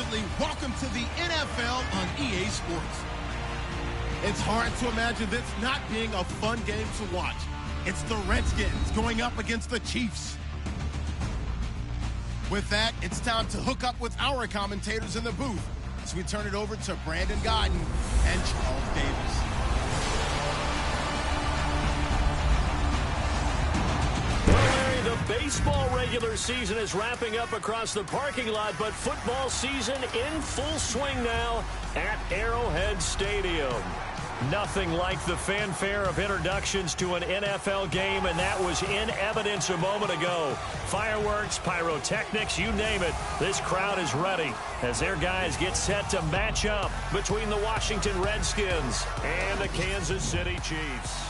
Absolutely. Welcome to the NFL on EA Sports. It's hard to imagine this not being a fun game to watch. It's the Redskins going up against the Chiefs. With that, it's time to hook up with our commentators in the booth as we turn it over to Brandon Godden and Charles Davis. The baseball regular season is wrapping up across the parking lot, but football season in full swing now at Arrowhead Stadium. Nothing like the fanfare of introductions to an NFL game, and that was in evidence a moment ago. Fireworks, pyrotechnics, you name it. This crowd is ready as their guys get set to match up between the Washington Redskins and the Kansas City Chiefs.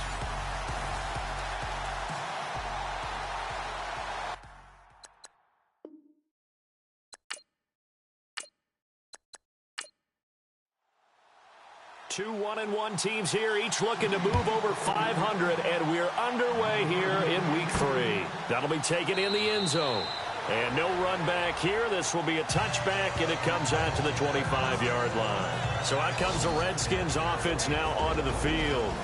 Two 1-1 teams here, each looking to move over 500, and we're underway here in Week 3. That'll be taken in the end zone. And no run back here. This will be a touchback, and it comes out to the 25-yard line. So out comes the Redskins offense now onto the field.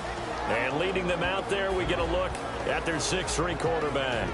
And leading them out there, we get a look at their 6'3" quarterback.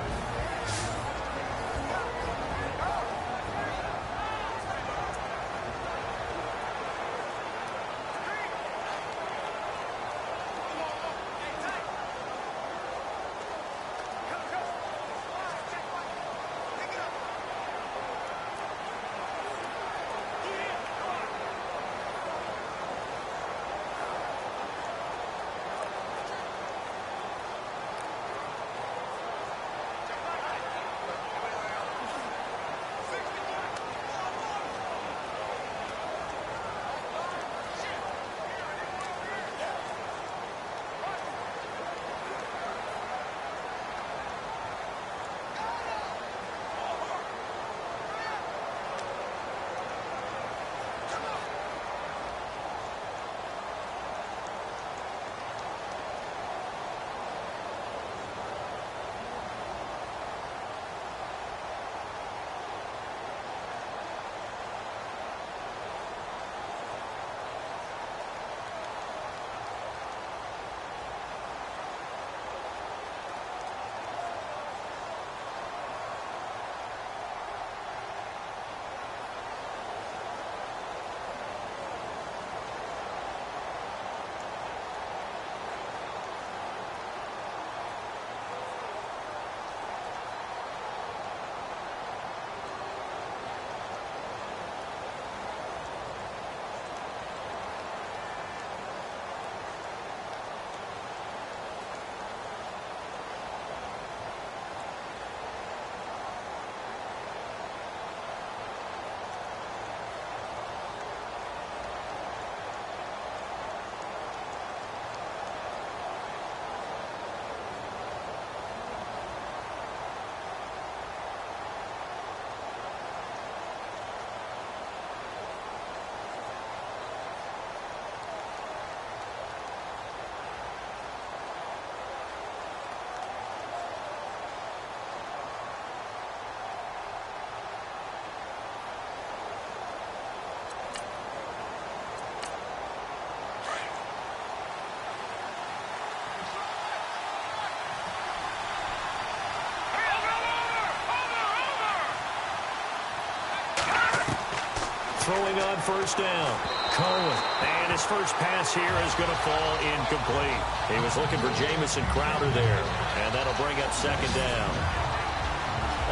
Throwing on first down, Cohen. And his first pass here is going to fall incomplete. He was looking for Jamison Crowder there, and that'll bring up second down.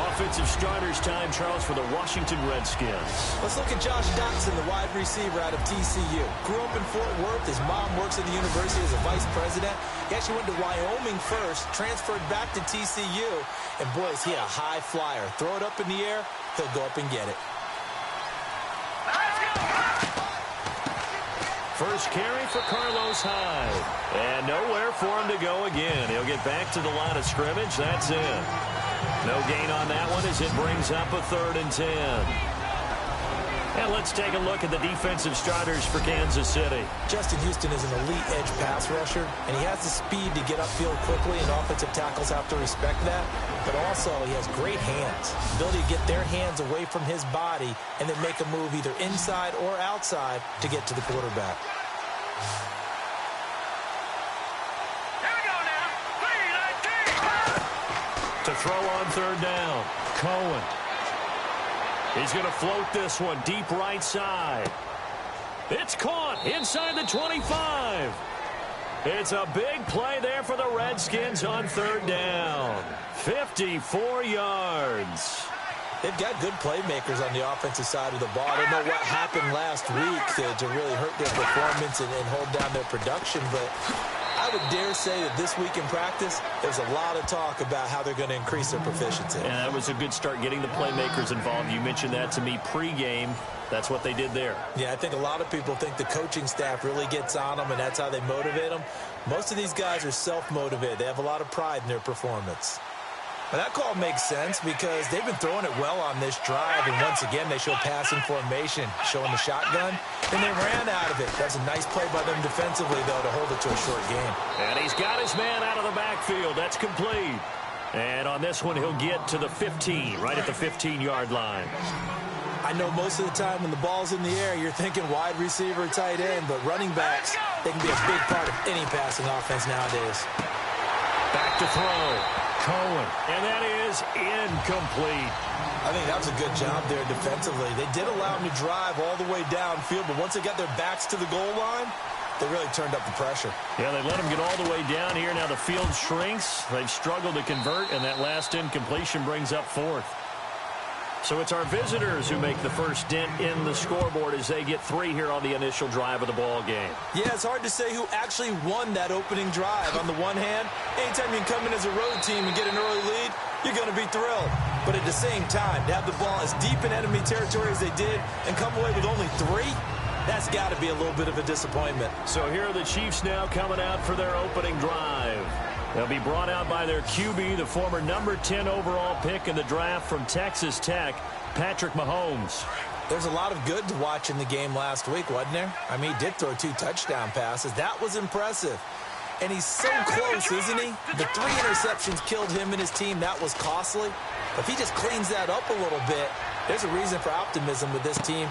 Offensive starters time, Charles, for the Washington Redskins. Let's look at Josh Dotson, the wide receiver out of TCU. Grew up in Fort Worth. His mom works at the university as a vice president. He actually went to Wyoming first, transferred back to TCU, and boy, is he a high flyer. Throw it up in the air, he'll go up and get it. First carry for Carlos Hyde. And nowhere for him to go again. He'll get back to the line of scrimmage. That's it. No gain on that one as it brings up a 3rd and 10. And And let's take a look at the defensive starters for Kansas City. Justin Houston is an elite edge pass rusher, and he has the speed to get upfield quickly, and offensive tackles have to respect that. But also, he has great hands, ability to get their hands away from his body and then make a move either inside or outside to get to the quarterback. To throw on third down, Cohen. He's going to float this one deep right side. It's caught inside the 25. It's a big play there for the Redskins on third down. 54 yards. They've got good playmakers on the offensive side of the ball. I don't know what happened last week to really hurt their performance and hold down their production, but I would dare say that this week in practice, there's a lot of talk about how they're going to increase their proficiency. And that was a good start, getting the playmakers involved. You mentioned that to me pregame. That's what they did there. Yeah, I think a lot of people think the coaching staff really gets on them, and that's how they motivate them. Most of these guys are self-motivated. They have a lot of pride in their performance. But that call makes sense because they've been throwing it well on this drive, and once again, they show passing formation, showing the shotgun, and they ran out of it. That's a nice play by them defensively, though, to hold it to a short game. And he's got his man out of the backfield. That's complete. And on this one, he'll get to the 15, right at the 15-yard line. I know most of the time when the ball's in the air, you're thinking wide receiver, tight end, but running backs, they can be a big part of any passing offense nowadays. Back to throw. Cohen, and that is incomplete. I think that was a good job there defensively. They did allow him to drive all the way downfield, but once they got their backs to the goal line, they really turned up the pressure. Yeah, they let him get all the way down here. Now the field shrinks. They've struggled to convert, and that last incompletion brings up fourth. So it's our visitors who make the first dent in the scoreboard as they get 3 here on the initial drive of the ball game. Yeah, it's hard to say who actually won that opening drive. On the one hand, anytime you can come in as a road team and get an early lead, you're going to be thrilled. But at the same time, to have the ball as deep in enemy territory as they did and come away with only 3, that's got to be a little bit of a disappointment. So here are the Chiefs now coming out for their opening drive. They'll be brought out by their QB, the former number 10 overall pick in the draft from Texas Tech, Patrick Mahomes. There's a lot of good to watch in the game last week, wasn't there? I mean, he did throw 2 touchdown passes. That was impressive. And he's so close, isn't he? The 3 interceptions killed him and his team. That was costly. If he just cleans that up a little bit, there's a reason for optimism with this team.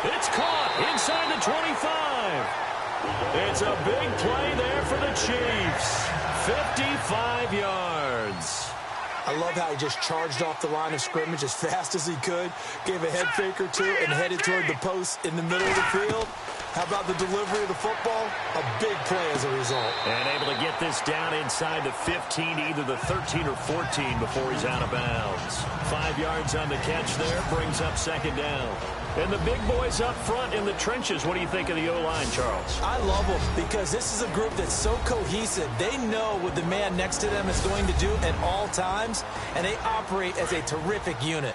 It's caught inside the 25. It's a big play there for the Chiefs. 55 yards. I love how he just charged off the line of scrimmage as fast as he could, gave a head fake or two, and headed toward the post in the middle of the field. How about the delivery of the football? A big play as a result. And able to get this down inside the 15, either the 13 or 14 before he's out of bounds. 5 yards on the catch there, brings up second down. And the big boys up front in the trenches. What do you think of the O-line, Charles? I love them because this is a group that's so cohesive. They know what the man next to them is going to do at all times, and they operate as a terrific unit.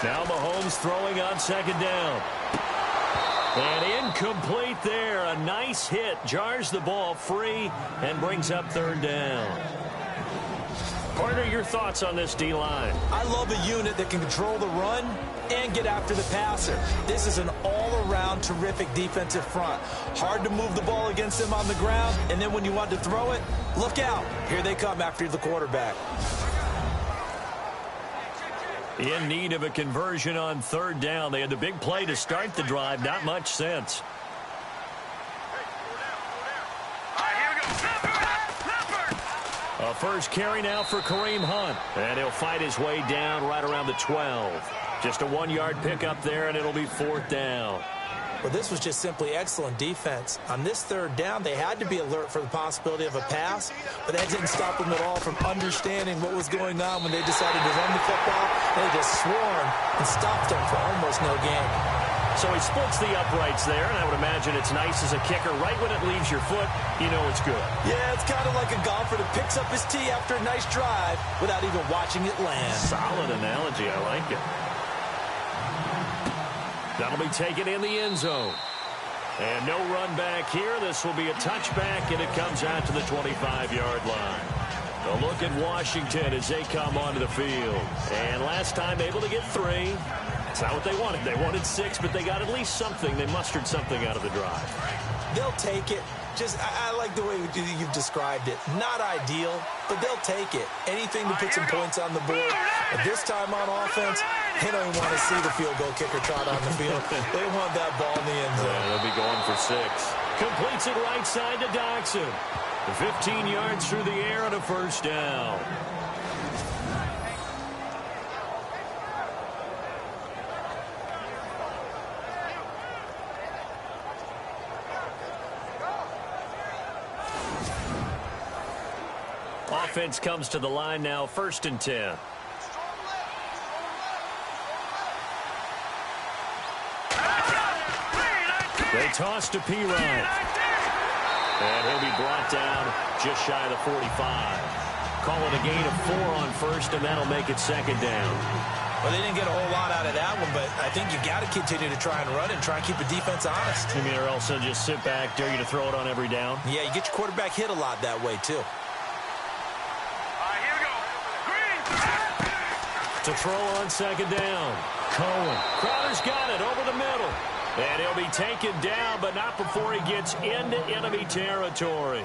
Now Mahomes throwing on second down. And incomplete there. A nice hit. Jars the ball free and brings up third down. Partner, your thoughts on this D-line? I love a unit that can control the run and get after the passer. This is an all-around terrific defensive front. Hard to move the ball against them on the ground, and then when you want to throw it, look out. Here they come after the quarterback. In need of a conversion on third down. They had the big play to start the drive. Not much sense. A first carry now for Kareem Hunt. And he'll fight his way down right around the 12. Just a 1-yard pickup there, and it'll be fourth down. Well, this was just simply excellent defense. On this third down, they had to be alert for the possibility of a pass, but that didn't stop them at all from understanding what was going on when they decided to run the football. They just swarmed and stopped them for almost no gain. So he splits the uprights there, and I would imagine it's nice as a kicker. Right when it leaves your foot, you know it's good. Yeah, it's kind of like a golfer that picks up his tee after a nice drive without even watching it land. Solid analogy. I like it. That'll be taken in the end zone. And no run back here. This will be a touchback, and it comes out to the 25-yard line. A look at Washington as they come onto the field. And last time able to get 3. It's not what they wanted. They wanted 6, but they got at least something. They mustered something out of the drive. They'll take it. I like the way you've described it. Not ideal, but they'll take it. Anything to put some points on the board. And this time on offense, they don't even want to see the field goal kicker trot on the field. They want that ball in the end zone. Yeah, they'll be going for 6. Completes it right side to Doxson. 15 yards through the air on a first down. Offense comes to the line now, 1st and 10. They toss to Pirine. And he'll be brought down just shy of the 45. Call it a gain of 4 on 1st, and that'll make it 2nd down. Well, they didn't get a whole lot out of that one, but I think you got to continue to try and run and try and keep the defense honest. You mean, or else they'll just sit back, dare you to throw it on every down? Yeah, you get your quarterback hit a lot that way, too. To throw on 2nd down. Cohen. Crowder's got it over the middle. And he'll be taken down, but not before he gets into enemy territory.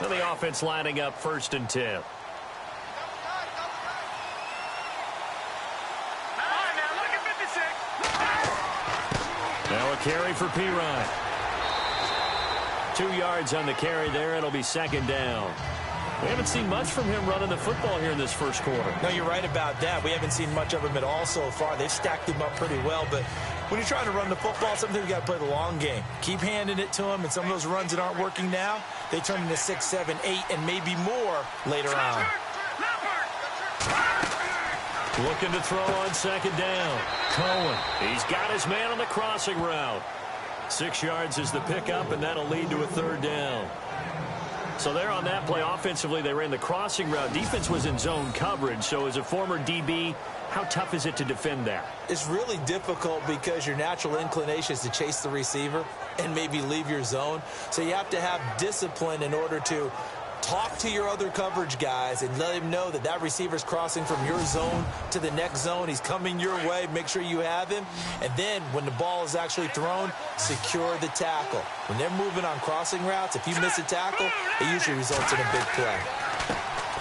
Now the offense lining up 1st and 10. Now a carry for Pirine. 2 yards on the carry there. It'll be 2nd down. We haven't seen much from him running the football here in this first quarter. No, you're right about that. We haven't seen much of him at all so far. They've stacked him up pretty well, but when you're trying to run the football, sometimes you got to play the long game. Keep handing it to him, and some of those runs that aren't working now, they turn into 6, 7, 8, and maybe more later on. Looking to throw on 2nd down. Cohen. He's got his man on the crossing route. 6 yards is the pickup, and that'll lead to a 3rd down. So there on that play, offensively, they ran the crossing route. Defense was in zone coverage, so as a former DB, how tough is it to defend that? It's really difficult because your natural inclination is to chase the receiver and maybe leave your zone. So you have to have discipline in order to talk to your other coverage guys and let him know that that receiver's crossing from your zone to the next zone. He's coming your way. Make sure you have him. And then when the ball is actually thrown, secure the tackle. When they're moving on crossing routes, if you miss a tackle, it usually results in a big play.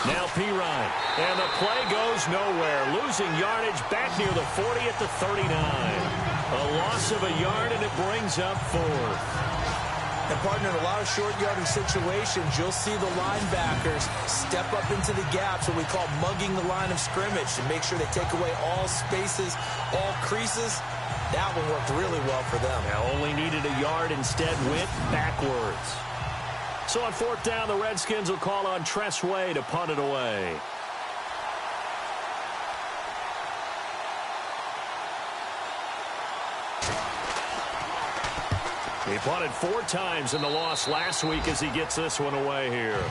Now Pirine. And the play goes nowhere. Losing yardage back near the 40 at the 39. A loss of a yard, and it brings up 4th. And, partner, in a lot of short yardage situations, you'll see the linebackers step up into the gaps, what we call mugging the line of scrimmage, to make sure they take away all spaces, all creases. That one worked really well for them. Now only needed a yard, instead went backwards. So on 4th down, the Redskins will call on Tress Way to punt it away. He punted 4 times in the loss last week as he gets this one away here.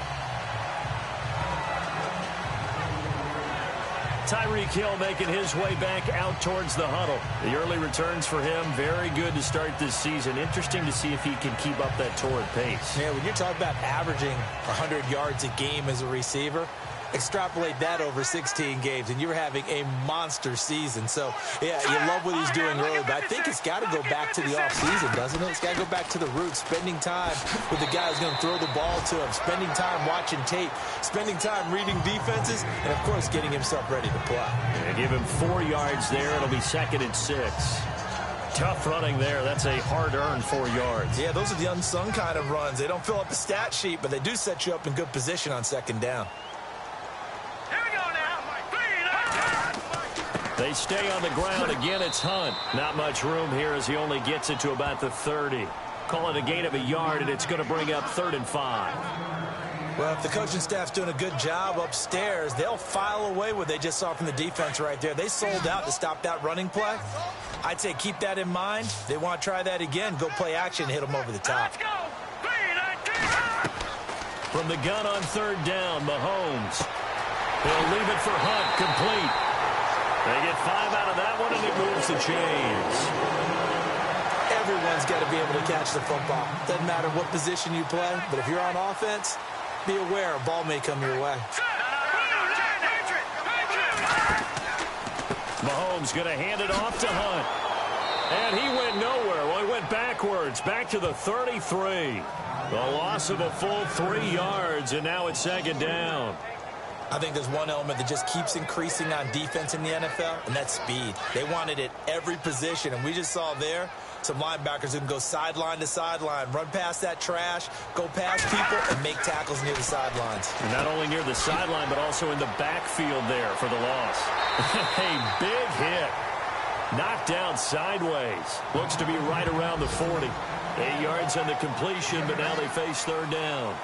Tyreek Hill making his way back out towards the huddle. The early returns for him, very good to start this season. Interesting to see if he can keep up that torrid pace. Yeah, when you're talking about averaging 100 yards a game as a receiver, extrapolate that over 16 games, and you're having a monster season. So, yeah, you love what he's doing early, but I think it's got to go back to the offseason, doesn't it? It's got to go back to the roots, spending time with the guy who's going to throw the ball to him, spending time watching tape, spending time reading defenses, and, of course, getting himself ready to play. And give him 4 yards there. It'll be 2nd and 6. Tough running there. That's a hard-earned 4 yards. Yeah, those are the unsung kind of runs. They don't fill up the stat sheet, but they do set you up in good position on 2nd down. They stay on the ground. Again, it's Hunt. Not much room here as he only gets it to about the 30. Call it a gain of a yard, and it's going to bring up 3rd and 5. Well, if the coaching staff's doing a good job upstairs, they'll file away what they just saw from the defense right there. They sold out to stop that running play. I'd say keep that in mind. They want to try that again. Go play action and hit them over the top. From the gun on third down, Mahomes. He'll leave it for Hunt, complete. They get 5 out of that one, and it moves the chains. Everyone's got to be able to catch the football. Doesn't matter what position you play, but if you're on offense, be aware a ball may come your way. Mahomes going to hand it off to Hunt. And he went nowhere. Well, he went backwards, back to the 33. The loss of a full 3 yards, and now it's second down. I think there's one element that just keeps increasing on defense in the NFL, and that's speed. They want it at every position, and we just saw there some linebackers who can go sideline to sideline, run past that trash, go past people, and make tackles near the sidelines. And not only near the sideline, but also in the backfield there for the loss. A big hit. Knocked down sideways. Looks to be right around the 40. 8 yards on the completion, but now they face third down.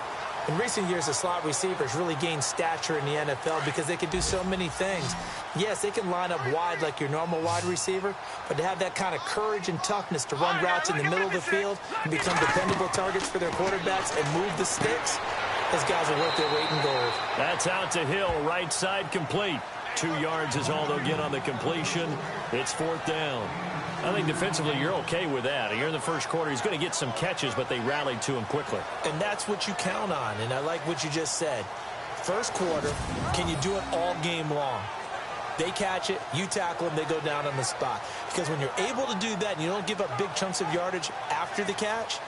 In recent years, the slot receivers really gained stature in the NFL because they can do so many things. Yes, they can line up wide like your normal wide receiver, but to have that kind of courage and toughness to run routes in the middle of the field and become dependable targets for their quarterbacks and move the sticks, those guys are worth their weight in gold. That's out to Hill, right side complete. 2 yards is all they'll get on the completion. It's fourth down. I think defensively you're okay with that. You're in the first quarter. He's going to get some catches, but they rallied to him quickly. And that's what you count on, and I like what you just said. First quarter, can you do it all game long? They catch it, you tackle them, they go down on the spot. Because when you're able to do that and you don't give up big chunks of yardage after the catch,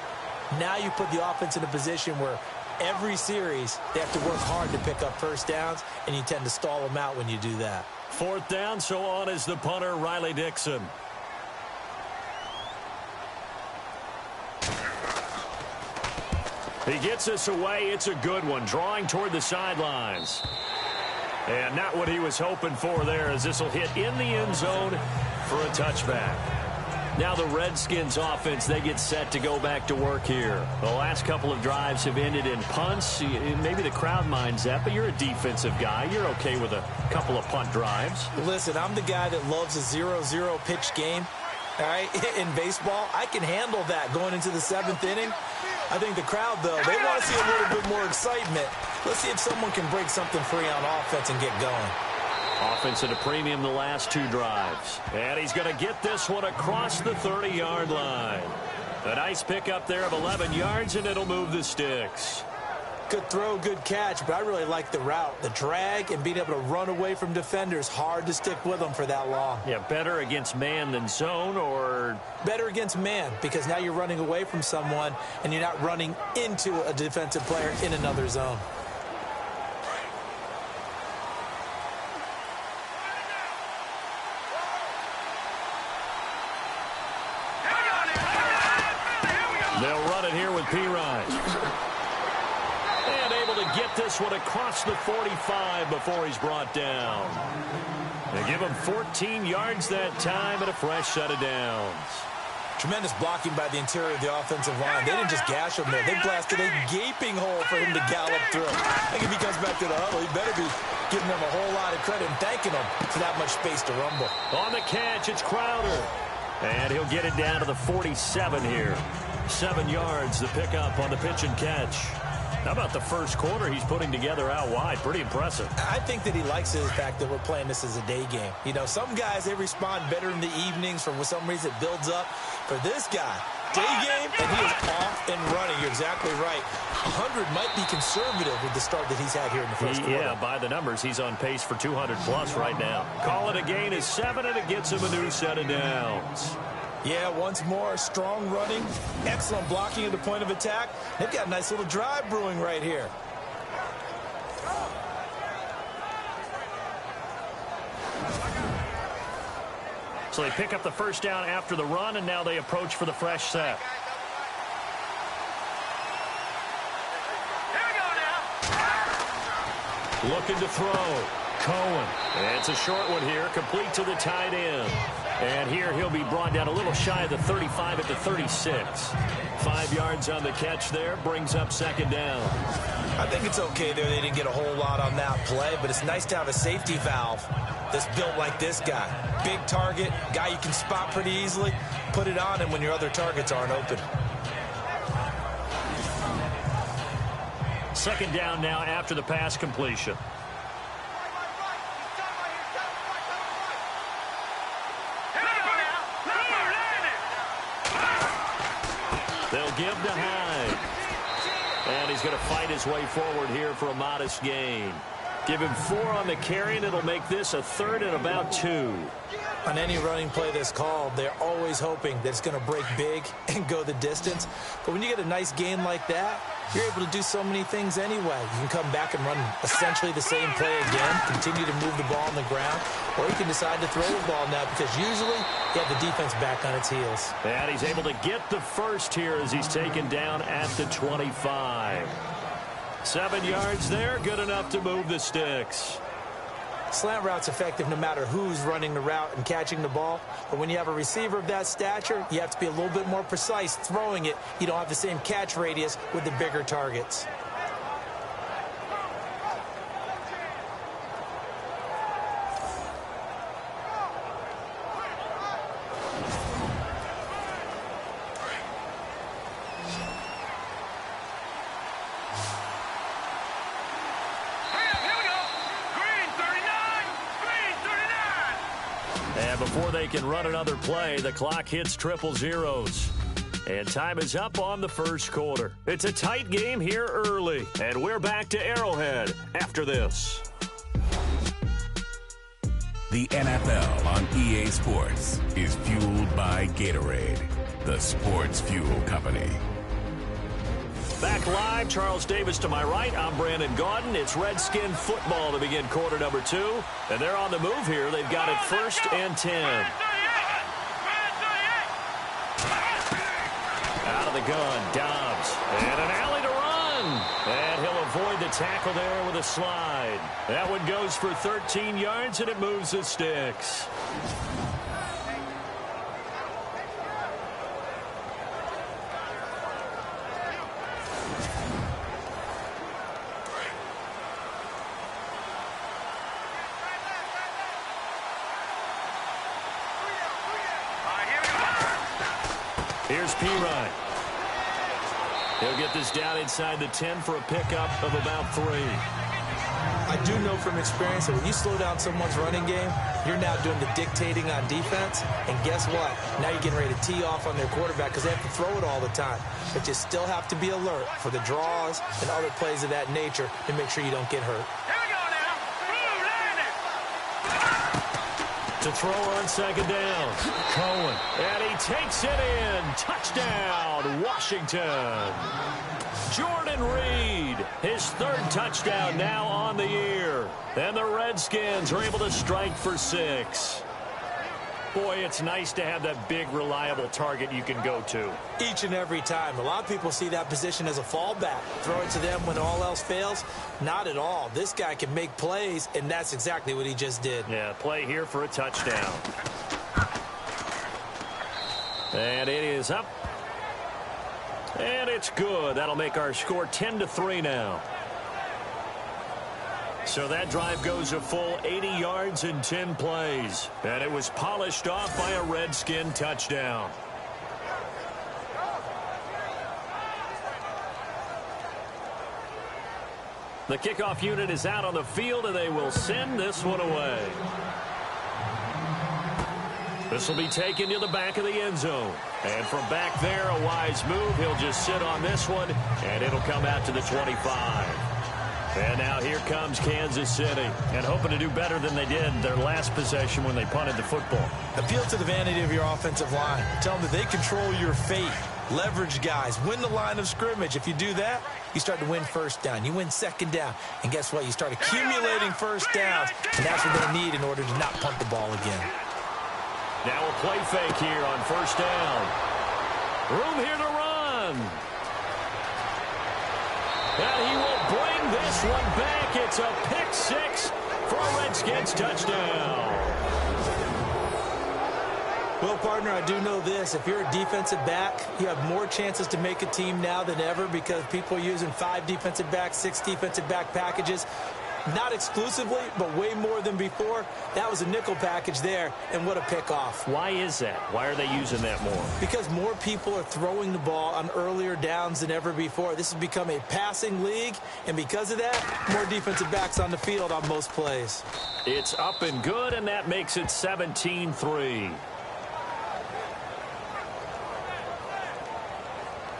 now you put the offense in a position where every series they have to work hard to pick up first downs, and you tend to stall them out when you do that. Fourth down, so on is the punter, Riley Dixon. He gets us away. It's a good one. Drawing toward the sidelines. And not what he was hoping for there, as this will hit in the end zone for a touchback. Now the Redskins offense, they get set to go back to work here. The last couple of drives have ended in punts. Maybe the crowd minds that, but you're a defensive guy. You're okay with a couple of punt drives. Listen, I'm the guy that loves a 0-0 pitch game. All right, in baseball, I can handle that going into the 7th inning. I think the crowd, though, they want to see a little bit more excitement. Let's see if someone can break something free on offense and get going. Offense at a premium the last 2 drives. And he's going to get this one across the 30-yard line. A nice pickup there of 11 yards, and it'll move the sticks. Good throw, good catch, but I really like the route. The drag and being able to run away from defenders, hard to stick with them for that long. Yeah, better against man than zone, or? Better against man, because now you're running away from someone and you're not running into a defensive player in another zone. They'll run it here with P-Ryan. And able to get this one across the 45 before he's brought down. They give him 14 yards that time and a fresh set of downs. Tremendous blocking by the interior of the offensive line. They didn't just gash him there. They blasted a gaping hole for him to gallop through. I think if he comes back to the huddle, he better be giving them a whole lot of credit and thanking them for that much space to rumble. On the catch, it's Crowder. And he'll get it down to the 47 here. 7 yards, the pickup on the pitch and catch. How about the first quarter he's putting together out wide? Pretty impressive. I think that he likes the fact that we're playing this as a day game. You know, some guys, they respond better in the evenings. For some reason, it builds up. For this guy, day game, and he is off and running. You're exactly right. 100 might be conservative with the start that he's had here in the first quarter. Yeah, by the numbers, he's on pace for 200-plus right now. Call it a gain is 7, and it gets him a new set of downs. Yeah, once more, strong running, excellent blocking at the point of attack. They've got a nice little drive brewing right here. So they pick up the first down after the run, and now they approach for the fresh set. Looking to throw. Cohen. It's a short one here, complete to the tight end. And here he'll be brought down a little shy of the 35 at the 36. 5 yards on the catch there, brings up second down. I think it's okay there. They didn't get a whole lot on that play, but it's nice to have a safety valve that's built like this guy. Big target, guy you can spot pretty easily. Put it on him when your other targets aren't open. Second down now after the pass completion. They'll give to Hyde. And he's going to fight his way forward here for a modest gain. Give him 4 on the carry, and it'll make this a 3rd and about 2. On any running play that's called, they're always hoping that it's going to break big and go the distance. But when you get a nice gain like that, you're able to do so many things anyway. You can come back and run essentially the same play again, continue to move the ball on the ground, or you can decide to throw the ball now because usually you have the defense back on its heels. And he's able to get the first here as he's taken down at the 25. 7 yards there, good enough to move the sticks. Slant route's effective no matter who's running the route and catching the ball. But when you have a receiver of that stature, you have to be a little bit more precise throwing it. You don't have the same catch radius with the bigger targets. Before they can run another play, the clock hits triple zeros. And time is up on the first quarter. It's a tight game here early. And we're back to Arrowhead after this. The NFL on EA Sports is fueled by Gatorade, the sports fuel company. Back live, Charles Davis to my right. I'm Brandon Gaudin. It's Redskin football to begin quarter number 2. And they're on the move here. They've got it 1st and 10. Out of the gun, Dobbs. And an alley to run. And he'll avoid the tackle there with a slide. That one goes for 13 yards, and it moves the sticks. Here's P-Ryan. He'll get this down inside the 10 for a pickup of about 3. I do know from experience that when you slow down someone's running game, you're now doing the dictating on defense. And guess what? Now you're getting ready to tee off on their quarterback because they have to throw it all the time. But you still have to be alert for the draws and other plays of that nature to make sure you don't get hurt. To throw on second down. Cohen. And he takes it in. Touchdown, Washington. Jordan Reed, his 3rd touchdown now on the year. And the Redskins are able to strike for 6. Boy, it's nice to have that big, reliable target you can go to. Each and every time. A lot of people see that position as a fallback. Throw it to them when all else fails. Not at all. This guy can make plays, and that's exactly what he just did. Yeah, play here for a touchdown. And it is up. And it's good. That'll make our score 10-3 now. So that drive goes a full 80 yards in 10 plays. And it was polished off by a Redskin touchdown. The kickoff unit is out on the field, and they will send this one away. This will be taken to the back of the end zone. And from back there, a wise move. He'll just sit on this one, and it'll come out to the 25. And now here comes Kansas City, and hoping to do better than they did their last possession when they punted the football. Appeal to the vanity of your offensive line. Tell them that they control your fate. Leverage guys. Win the line of scrimmage. If you do that, you start to win first down. You win second down. And guess what? You start accumulating first downs, and that's what they need in order to not punt the ball again. Now a play fake here on first down. Room here to run. And he will bring this one back. It's a pick 6 for a Redskins touchdown. Well, partner, I do know this. If you're a defensive back, you have more chances to make a team now than ever because people are using 5 defensive backs, 6 defensive back packages. Not exclusively, but way more than before. That was a nickel package there, and what a pickoff. Why is that? Why are they using that more? Because more people are throwing the ball on earlier downs than ever before. This has become a passing league, and because of that, more defensive backs on the field on most plays. It's up and good, and that makes it 17-3.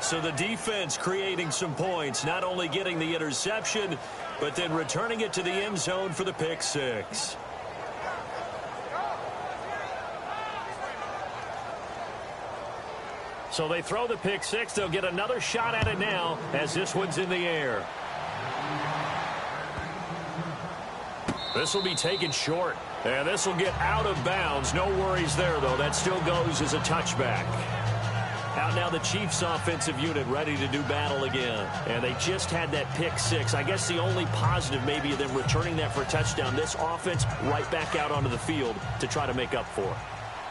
So the defense creating some points, not only getting the interception, but then returning it to the end zone for the pick six. So they throw the pick six. They'll get another shot at it now as this one's in the air. This will be taken short. And this will get out of bounds. No worries there, though. That still goes as a touchback. Out now the Chiefs offensive unit ready to do battle again. And they just had that pick six. I guess the only positive maybe of them returning that for a touchdown. This offense right back out onto the field to try to make up for it.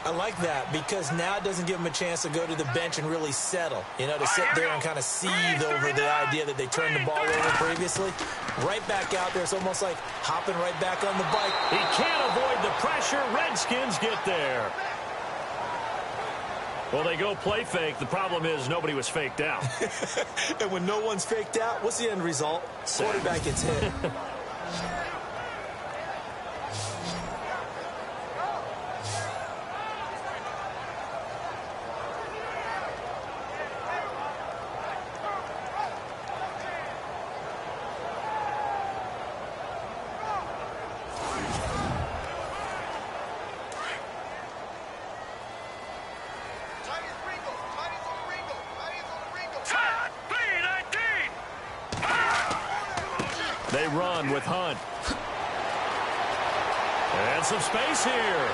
I like that because now it doesn't give them a chance to go to the bench and really settle. You know, to sit there and kind of seethe over the idea that they turned the ball over previously. Right back out there. It's almost like hopping right back on the bike. He can't avoid the pressure. Redskins get there. Well, they go play fake. The problem is nobody was faked out. And when no one's faked out, what's the end result? Quarterback gets hit. They run with Hunt. And some space here.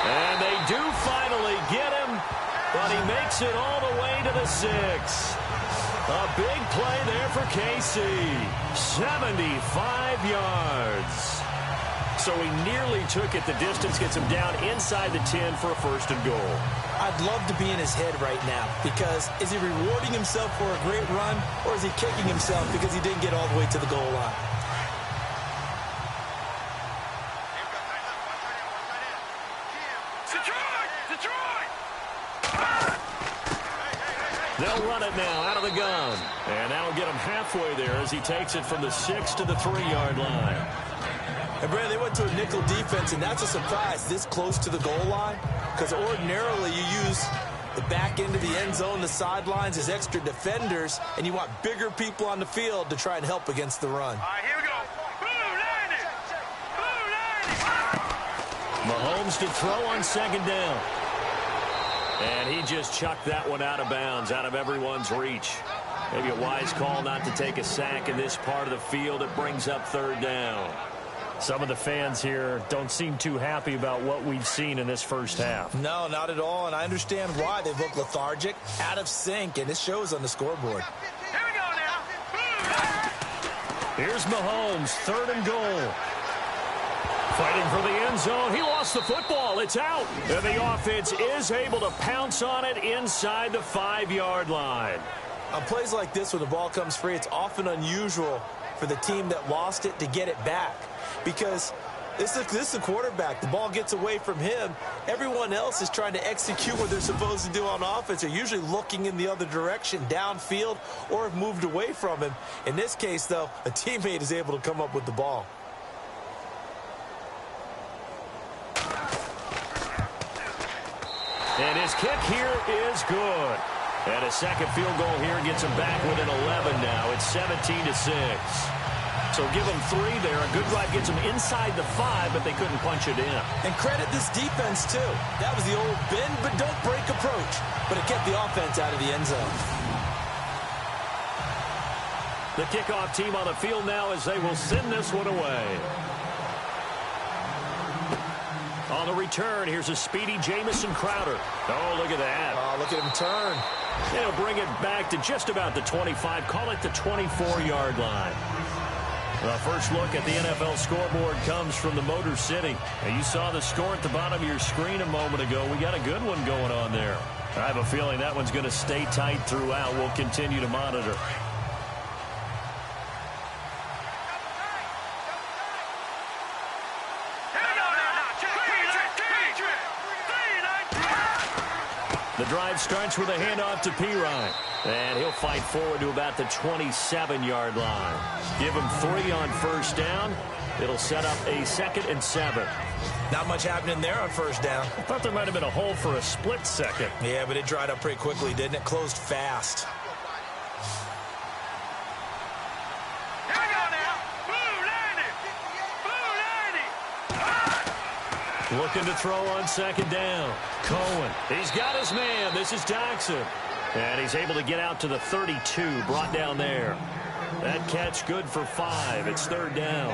And they do finally get him, but he makes it all the way to the 6. A big play there for KC. 75 yards. So he nearly took it the distance, gets him down inside the 10 for a 1st and goal. I'd love to be in his head right now because is he rewarding himself for a great run or is he kicking himself because he didn't get all the way to the goal line? They'll run it now out of the gun. And that'll get him halfway there as he takes it from the 6 to the 3-yard line. And, Brad, they went to a nickel defense, and that's a surprise this close to the goal line because ordinarily you use the back end of the end zone, the sidelines as extra defenders, and you want bigger people on the field to try and help against the run. All right, here we go. Mahomes to throw on 2nd down. And he just chucked that one out of bounds, out of everyone's reach. Maybe a wise call not to take a sack in this part of the field. It brings up 3rd down. Some of the fans here don't seem too happy about what we've seen in this first half. No, not at all, and I understand why. They look lethargic, out of sync, and it shows on the scoreboard. Here we go now. Here's Mahomes, 3rd and goal. Fighting for the end zone. He lost the football. It's out. And the offense is able to pounce on it inside the 5-yard line. On plays like this, when the ball comes free, it's often unusual for the team that lost it to get it back. Because this is the quarterback. The ball gets away from him. Everyone else is trying to execute what they're supposed to do on offense. They're usually looking in the other direction, downfield, or have moved away from him. In this case, though, a teammate is able to come up with the ball. And his kick here is good. And a second field goal here gets him back within 11 now. It's 17-6. So give them 3 there. A good drive gets them inside the 5, but they couldn't punch it in. And credit this defense, too. That was the old bend but don't break approach. But it kept the offense out of the end zone. The kickoff team on the field now as they will send this one away. On the return, here's a speedy Jamison Crowder. Oh, look at that. Oh, look at him turn. He'll bring it back to just about the 25. Call it the 24-yard line. The first look at the NFL scoreboard comes from the Motor City. Now, you saw the score at the bottom of your screen a moment ago. We got a good one going on there. I have a feeling that one's going to stay tight throughout. We'll continue to monitor. The drive starts with a handoff to Pirine. And he'll fight forward to about the 27-yard line. Give him 3 on first down. It'll set up a 2nd and 7. Not much happening there on first down. I thought there might have been a hole for a split second. Yeah, but it dried up pretty quickly, didn't it? Closed fast. Here we go now. Blue 90. Looking to throw on 2nd down. Cohen. He's got his man. This is Jackson. And he's able to get out to the 32, brought down there. That catch good for 5. It's 3rd down.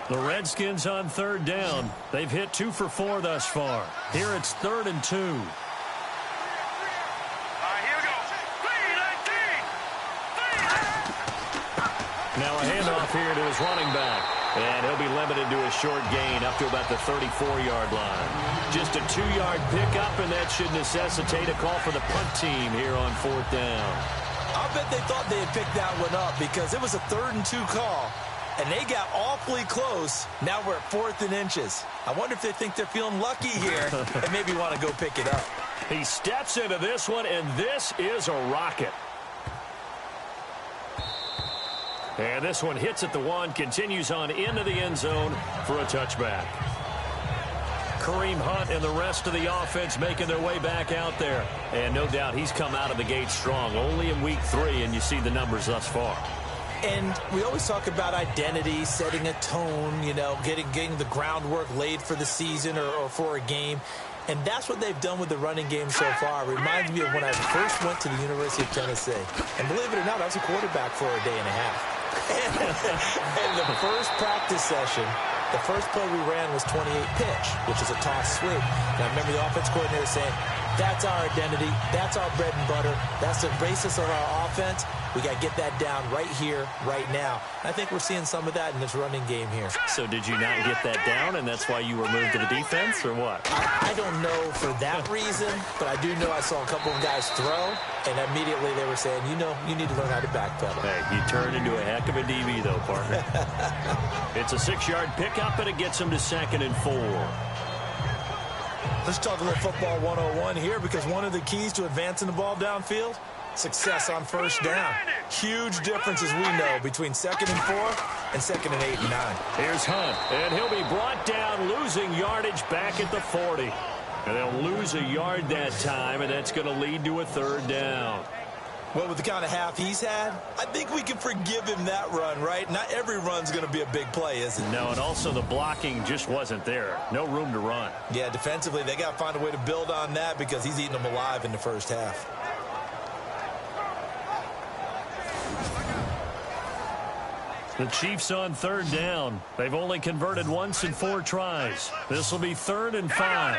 The Redskins on 3rd down. They've hit 2 for 4 thus far. Here it's 3rd and 2. Here we go. 3-19. Now a handoff here to his running back. And he'll be limited to a short gain up to about the 34-yard line. Just a 2-yard pickup, and that should necessitate a call for the punt team here on 4th down. I bet they thought they had picked that one up because it was a 3rd and 2 call. And they got awfully close. Now we're at 4th and inches. I wonder if they think they're feeling lucky here and maybe want to go pick it up. He steps into this one, and this is a rocket. And this one hits at the 1, continues on into the end zone for a touchback. Kareem Hunt and the rest of the offense making their way back out there. And no doubt he's come out of the gate strong. Only in week 3, and you see the numbers thus far. And we always talk about identity, setting a tone, you know, getting the groundwork laid for the season or for a game. And that's what they've done with the running game so far. It reminds me of when I first went to the University of Tennessee. And believe it or not, I was a quarterback for a day and a half. And the first practice session, the first play we ran was 28 pitch, which is a toss sweep. And I remember the offense coordinator saying, that's our identity, that's our bread and butter, that's the basis of our offense. We got to get that down right here, right now. I think we're seeing some of that in this running game here. So did you not get that down, and that's why you were moved to the defense, or what? I don't know for that reason, but I do know I saw a couple of guys throw, and immediately they were saying, you know, you need to learn how to backpedal. Hey, you turned into a heck of a DB, though, partner. It's a 6-yard pickup, and it gets him to 2nd and 4. Let's talk a little football 101 here, because one of the keys to advancing the ball downfield, success on first down. Huge difference, as we know, between 2nd and 4 and 2nd and 8 and 9. Here's Hunt, and he'll be brought down, losing yardage back at the 40. And they'll lose a yard that time, and that's going to lead to a 3rd down. Well, with the kind of half he's had, I think we can forgive him that run, right? Not every run's going to be a big play, is it? No, and also the blocking just wasn't there. No room to run. Yeah, defensively, they got to find a way to build on that because he's eating them alive in the first half. The Chiefs on 3rd down. They've only converted once in 4 tries. This will be 3rd and 5.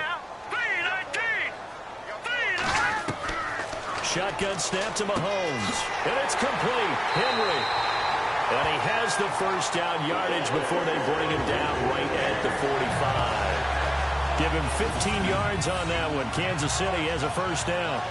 Shotgun snap to Mahomes. And it's complete. Henry. And he has the first down yardage before they bring him down right at the 45. Give him 15 yards on that one. Kansas City has a first down.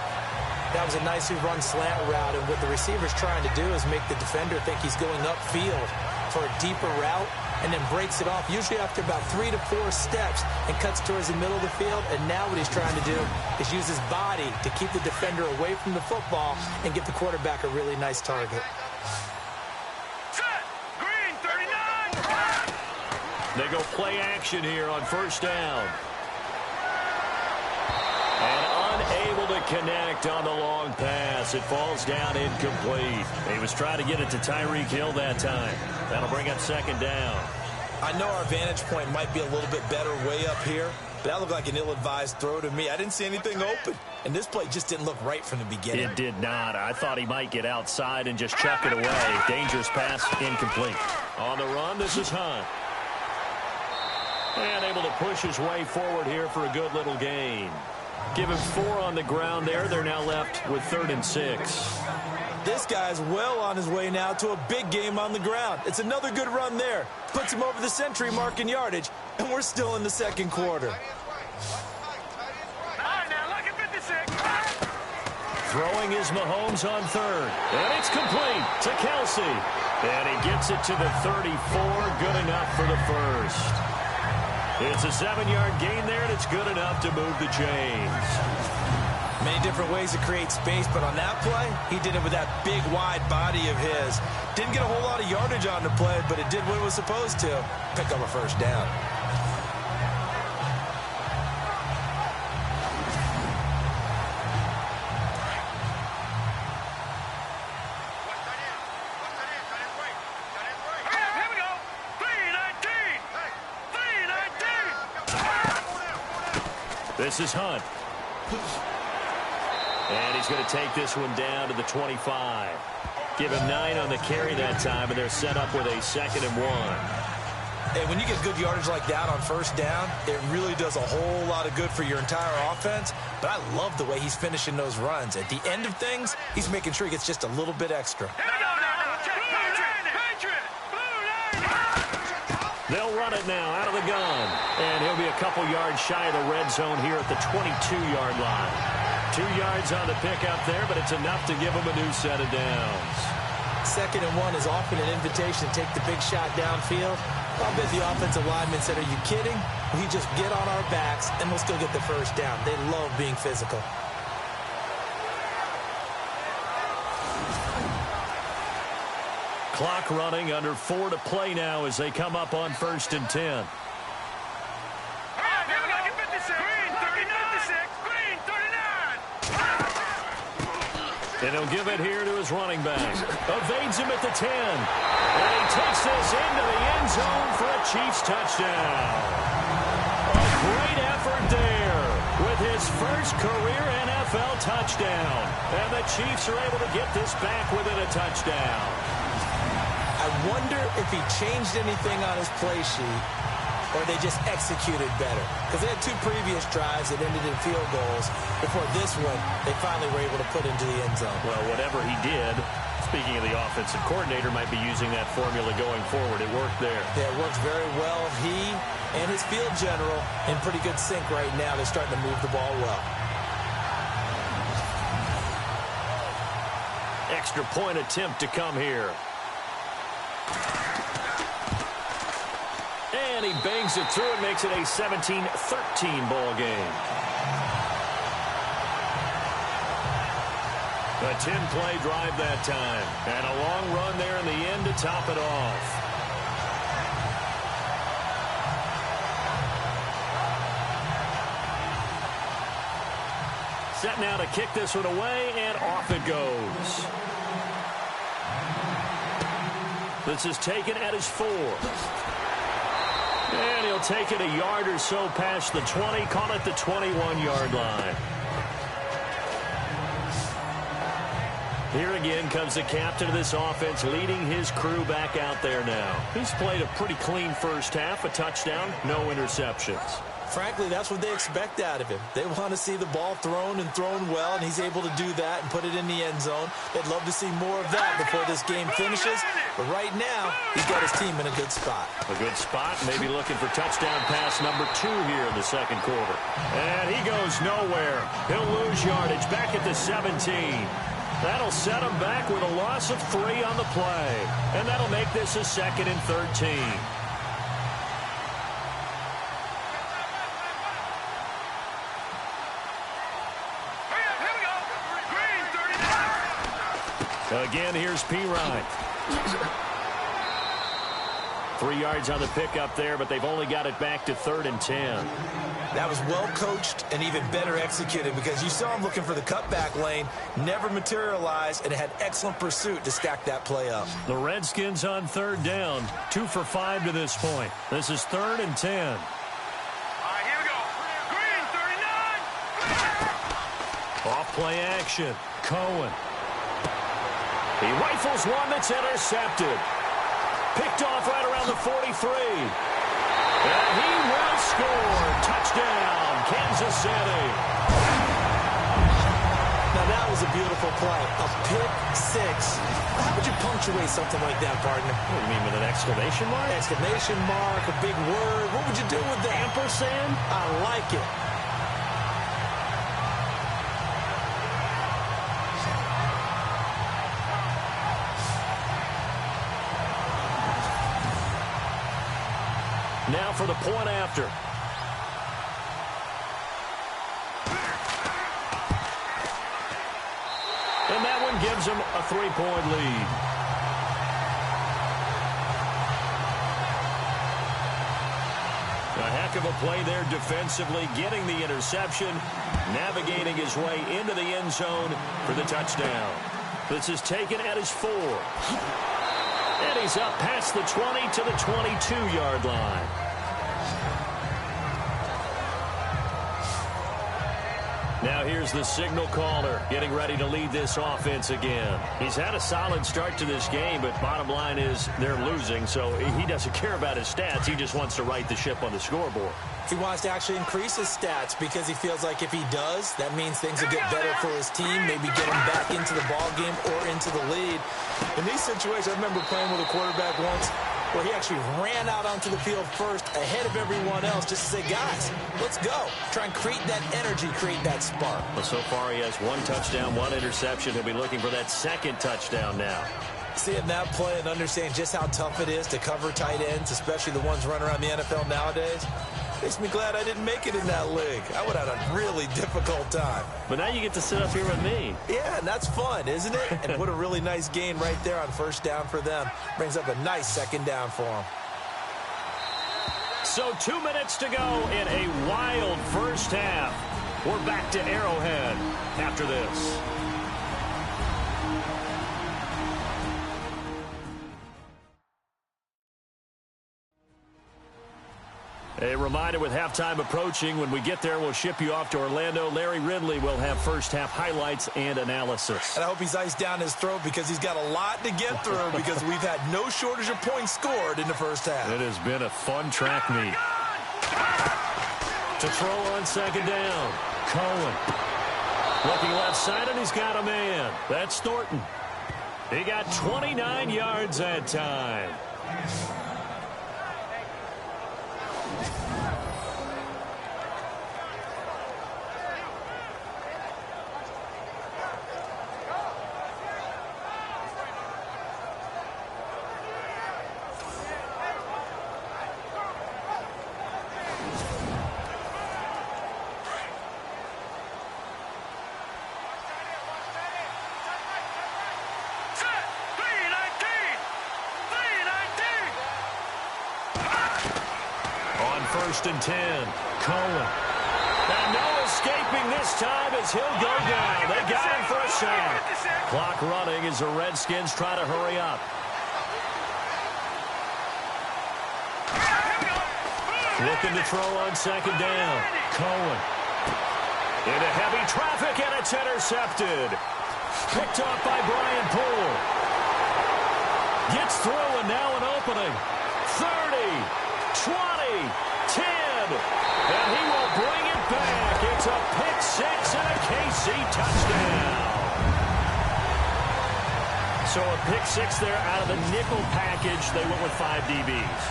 That was a nicely run slant route, and what the receiver's trying to do is make the defender think he's going upfield for a deeper route and then breaks it off, usually after about 3 to 4 steps, and cuts towards the middle of the field. And now what he's trying to do is use his body to keep the defender away from the football and give the quarterback a really nice target. Set. Green 39. They go play action here on first down. And unable to connect on the long pass. It falls down incomplete. He was trying to get it to Tyreek Hill that time. That'll bring up 2nd down. I know our vantage point might be a little bit better way up here, but that looked like an ill-advised throw to me. I didn't see anything open, and this play just didn't look right from the beginning. It did not. I thought he might get outside and just chuck it away. Dangerous pass, incomplete. On the run, this is Hunt. And able to push his way forward here for a good little gain. Give him 4 on the ground there. They're now left with 3rd and 6. This guy's well on his way now to a big game on the ground. It's another good run there. Puts him over the century mark in yardage, and we're still in the second quarter. All right, now look at 56. Throwing is Mahomes on 3rd. And it's complete to Kelsey. And he gets it to the 34. Good enough for the first. It's a 7-yard gain there, and it's good enough to move the chains. Many different ways to create space, but on that play, he did it with that big, wide body of his. Didn't get a whole lot of yardage on the play, but it did what it was supposed to. Pick up a first down. Here we go. 3-19. 3-19. This is Hunt. And he's going to take this one down to the 25. Give him 9 on the carry that time, and they're set up with a 2nd and 1. Hey, when you get good yardage like that on first down, it really does a whole lot of good for your entire offense. But I love the way he's finishing those runs. At the end of things, he's making sure he gets just a little bit extra. Here we go now. Patriot. They'll run it now out of the gun. And he'll be a couple yards shy of the red zone here at the 22-yard line. 2 yards on the pickup there, but it's enough to give him a new set of downs. 2nd and 1 is often an invitation to take the big shot downfield. I bet the offensive lineman said, "Are you kidding? We just get on our backs and we'll still get the first down." They love being physical. Clock running, under 4 to play now as they come up on 1st and 10. Here we go. 56. Green 39. Green 39. And he'll give it here to his running back. Evades him at the 10. And he takes this into the end zone for a Chiefs touchdown. A great effort there with his first career NFL touchdown. And the Chiefs are able to get this back within a touchdown. I wonder if he changed anything on his play sheet or they just executed better. Because they had 2 previous drives that ended in field goals. Before this one, they finally were able to put into the end zone. Well, whatever he did, speaking of the offensive coordinator, might be using that formula going forward. It worked there. Yeah, it works very well. He and his field general in pretty good sync right now. They're starting to move the ball well. Extra point attempt to come here. And he bangs it through and makes it a 17-13 ball game. A 10-play drive that time. And a long run there in the end to top it off. Set now to kick this one away, and off it goes. This is taken at his 4. And he'll take it a yard or so past the 20, call it the 21-yard line. Here again comes the captain of this offense, leading his crew back out there now. He's played a pretty clean first half, a touchdown, no interceptions. Frankly, that's what they expect out of him. They want to see the ball thrown and thrown well, and he's able to do that and put it in the end zone. They'd love to see more of that before this game finishes. But right now, he's got his team in a good spot. A good spot, maybe looking for touchdown pass number 2 here in the second quarter. And he goes nowhere. He'll lose yardage back at the 17. That'll set him back with a loss of 3 on the play. And that'll make this a 2nd and 13. Again, here's P. Ryan. 3 yards on the pickup there, but they've only got it back to 3rd and 10. That was well coached and even better executed because you saw him looking for the cutback lane, never materialized, and had excellent pursuit to stack that play up. The Redskins on 3rd down, 2 for 5 to this point. This is 3rd and 10. All right, here we go. Off play action. Cohen. He rifles one that's intercepted. Picked off right around the 43. And he will score. Touchdown, Kansas City. Now that was a beautiful play. A pick six. How would you punctuate something like that, partner? What do you mean, with an exclamation mark? Exclamation mark, a big word. What would you do with that? Ampersand? I like it. Now for the point after. And that one gives them a 3-point lead. A heck of a play there defensively, getting the interception, navigating his way into the end zone for the touchdown. This is taken at his 4. And he's up past the 20 to the 22-yard line. Now here's the signal caller getting ready to lead this offense again. He's had a solid start to this game, but bottom line is they're losing, so he doesn't care about his stats. He just wants to right the ship on the scoreboard. He wants to actually increase his stats because he feels like if he does, that means things will get better for his team, maybe get him back into the ball game or into the lead. In these situations, I remember playing with a quarterback once where he actually ran out onto the field first ahead of everyone else just to say, guys, let's go. Try and create that energy, create that spark. Well, so far he has 1 touchdown, 1 interception. He'll be looking for that 2nd touchdown now. Seeing that play and understanding just how tough it is to cover tight ends, especially the ones running around the NFL nowadays, makes me glad I didn't make it in that league. I would have had a really difficult time. But now you get to sit up here with me. Yeah, and that's fun, isn't it? And what a really nice gain right there on first down for them. Brings up a nice 2nd down for them. So 2 minutes to go in a wild first half. We're back to Arrowhead after this. A reminder, with halftime approaching, when we get there, we'll ship you off to Orlando. Larry Ridley will have first-half highlights and analysis. And I hope he's iced down his throat because he's got a lot to get through because we've had no shortage of points scored in the first half. It has been a fun track meet. To throw on 2nd down. Cohen. Looking left side, and he's got a man. That's Thornton. He got 29 yards that time. First and 10. Cohen. And no escaping this time as he'll go down. They got him for a sack. Clock running as the Redskins try to hurry up. Looking to throw on 2nd down. Cohen. Into heavy traffic, and it's intercepted. Picked off by Brian Poole. Gets through, and now an opening. 30, 20, 10, and he will bring it back. It's a pick 6 and a KC touchdown. So a pick 6 there out of the nickel package. They went with 5 DBs.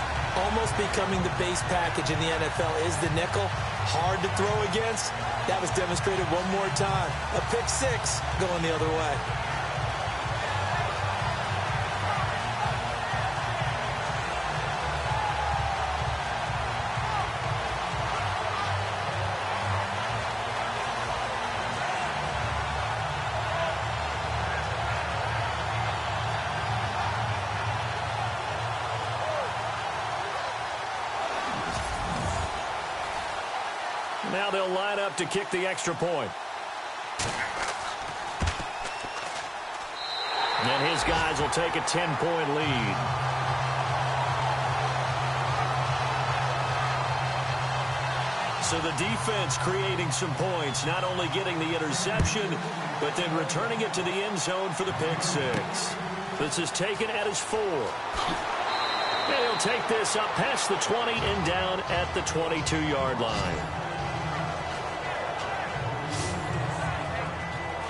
Almost becoming the base package in the NFL is the nickel. Hard to throw against. That was demonstrated one more time. A pick 6 going the other way. Now they'll line up to kick the extra point. And his guys will take a 10-point lead. So the defense creating some points, not only getting the interception, but then returning it to the end zone for the pick six. This is taken at his 4. And he'll take this up past the 20 and down at the 22-yard line.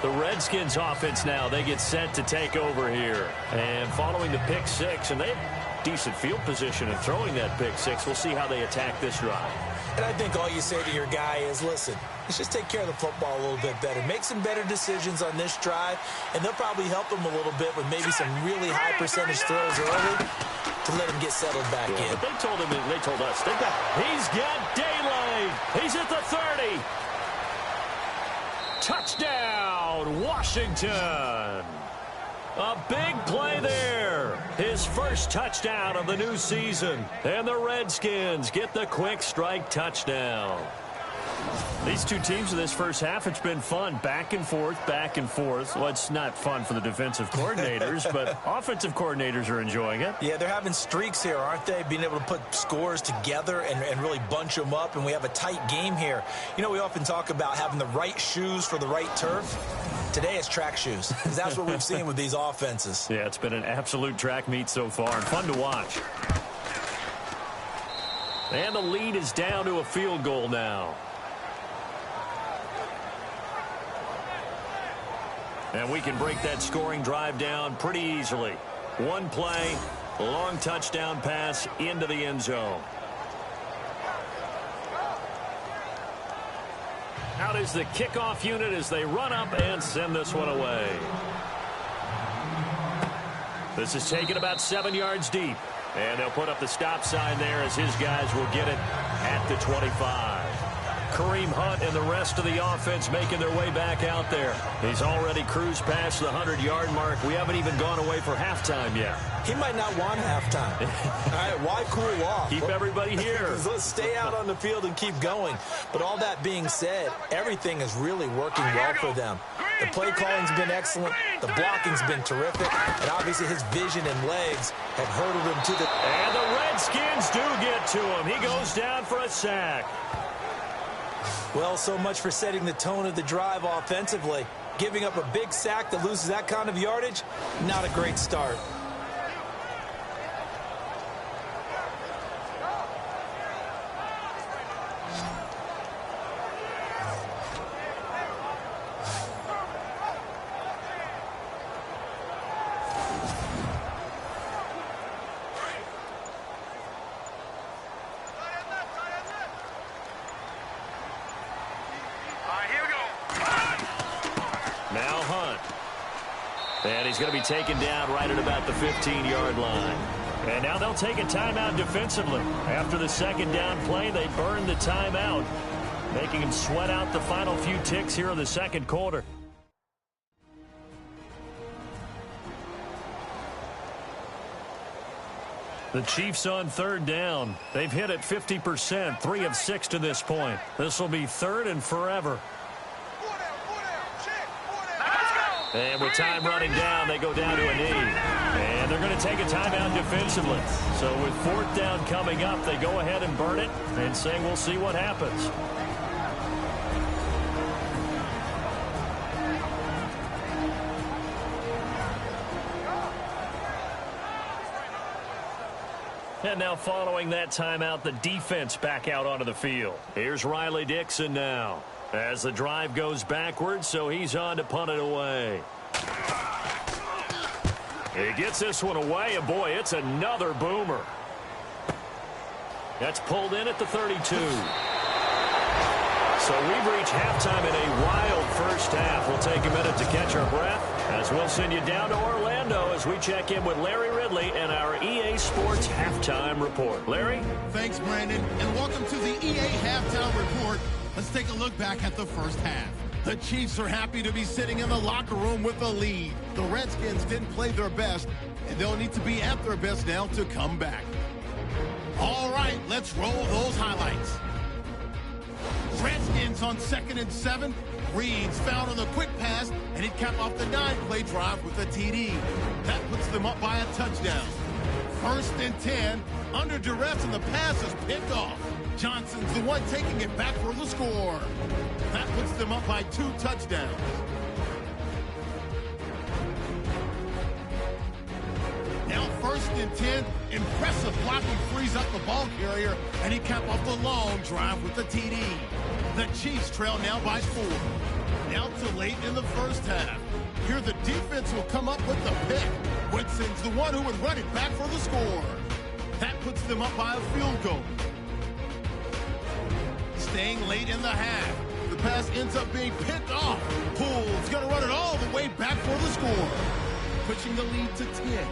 The Redskins offense now, they get set to take over here. And following the pick six, and they have decent field position in throwing that pick six. We'll see how they attack this drive. And I think all you say to your guy is, listen, let's just take care of the football a little bit better. Make some better decisions on this drive, and they'll probably help him a little bit with maybe some really high percentage throws early to let him get settled back in. But they told us, he's got daylight. He's at the 30. Touchdown, Washington. A big play there. His first touchdown of the new season. And the Redskins get the quick strike touchdown. These two teams in this first half, it's been fun. Back and forth, back and forth. Well, it's not fun for the defensive coordinators, but offensive coordinators are enjoying it. Yeah, they're having streaks here, aren't they? Being able to put scores together and really bunch them up, and we have a tight game here. You know, we often talk about having the right shoes for the right turf. Today it's track shoes, because that's what we've seen with these offenses. Yeah, it's been an absolute track meet so far, and fun to watch. And the lead is down to a field goal now. And we can break that scoring drive down pretty easily. One play, long touchdown pass into the end zone. Out is the kickoff unit as they run up and send this one away. This is taken about 7 yards deep. And they'll put up the stop sign there as his guys will get it at the 25. Kareem Hunt and the rest of the offense making their way back out there. He's already cruised past the 100-yard mark. We haven't even gone away for halftime yet. He might not want halftime. All right, why cool off? Keep everybody here. Let's stay out on the field and keep going. But all that being said, everything is really working well for them. The play calling's been excellent. The blocking's been terrific. And obviously his vision and legs have hurdled him to the... And the Redskins do get to him. He goes down for a sack. Well, so much for setting the tone of the drive offensively. Giving up a big sack that loses that kind of yardage, not a great start. Now Hunt. And he's going to be taken down right at about the 15-yard line. And now they'll take a timeout defensively. After the second down play, they burn the timeout, making him sweat out the final few ticks here in the second quarter. The Chiefs on third down. They've hit it 50%, 3 of 6 to this point. This will be third and forever. And with time running down, they go down to a knee. And they're going to take a timeout defensively. So with fourth down coming up, they go ahead and burn it and say we'll see what happens. And now following that timeout, the defense back out onto the field. Here's Riley Dixon now as the drive goes backwards, so he's on to punt it away. He gets this one away, and boy, it's another boomer. That's pulled in at the 32. So we've reached halftime in a wild first half. We'll take a minute to catch our breath as we'll send you down to Orlando as we check in with Larry Ridley and our EA Sports Halftime Report. Larry? Thanks, Brandon, and welcome to the EA Halftime Report. Let's take a look back at the first half. The Chiefs are happy to be sitting in the locker room with the lead. The Redskins didn't play their best, and they'll need to be at their best now to come back. All right, let's roll those highlights. Redskins on 2nd and 7. Reed's found on the quick pass, and he capped off the 9-play drive with a TD. That puts them up by a touchdown. 1st and 10, under duress, and the pass is picked off. Johnson's the one taking it back for the score. That puts them up by 2 touchdowns. Now 1st and 10. Impressive blocking frees up the ball carrier, and he capped off the long drive with the TD. The Chiefs trail now by 4. Now to late in the first half. Here the defense will come up with the pick. Whitson's the one who would run it back for the score. That puts them up by a field goal. Staying late in the half. The pass ends up being picked off. Poole's going to run it all the way back for the score, pushing the lead to 10.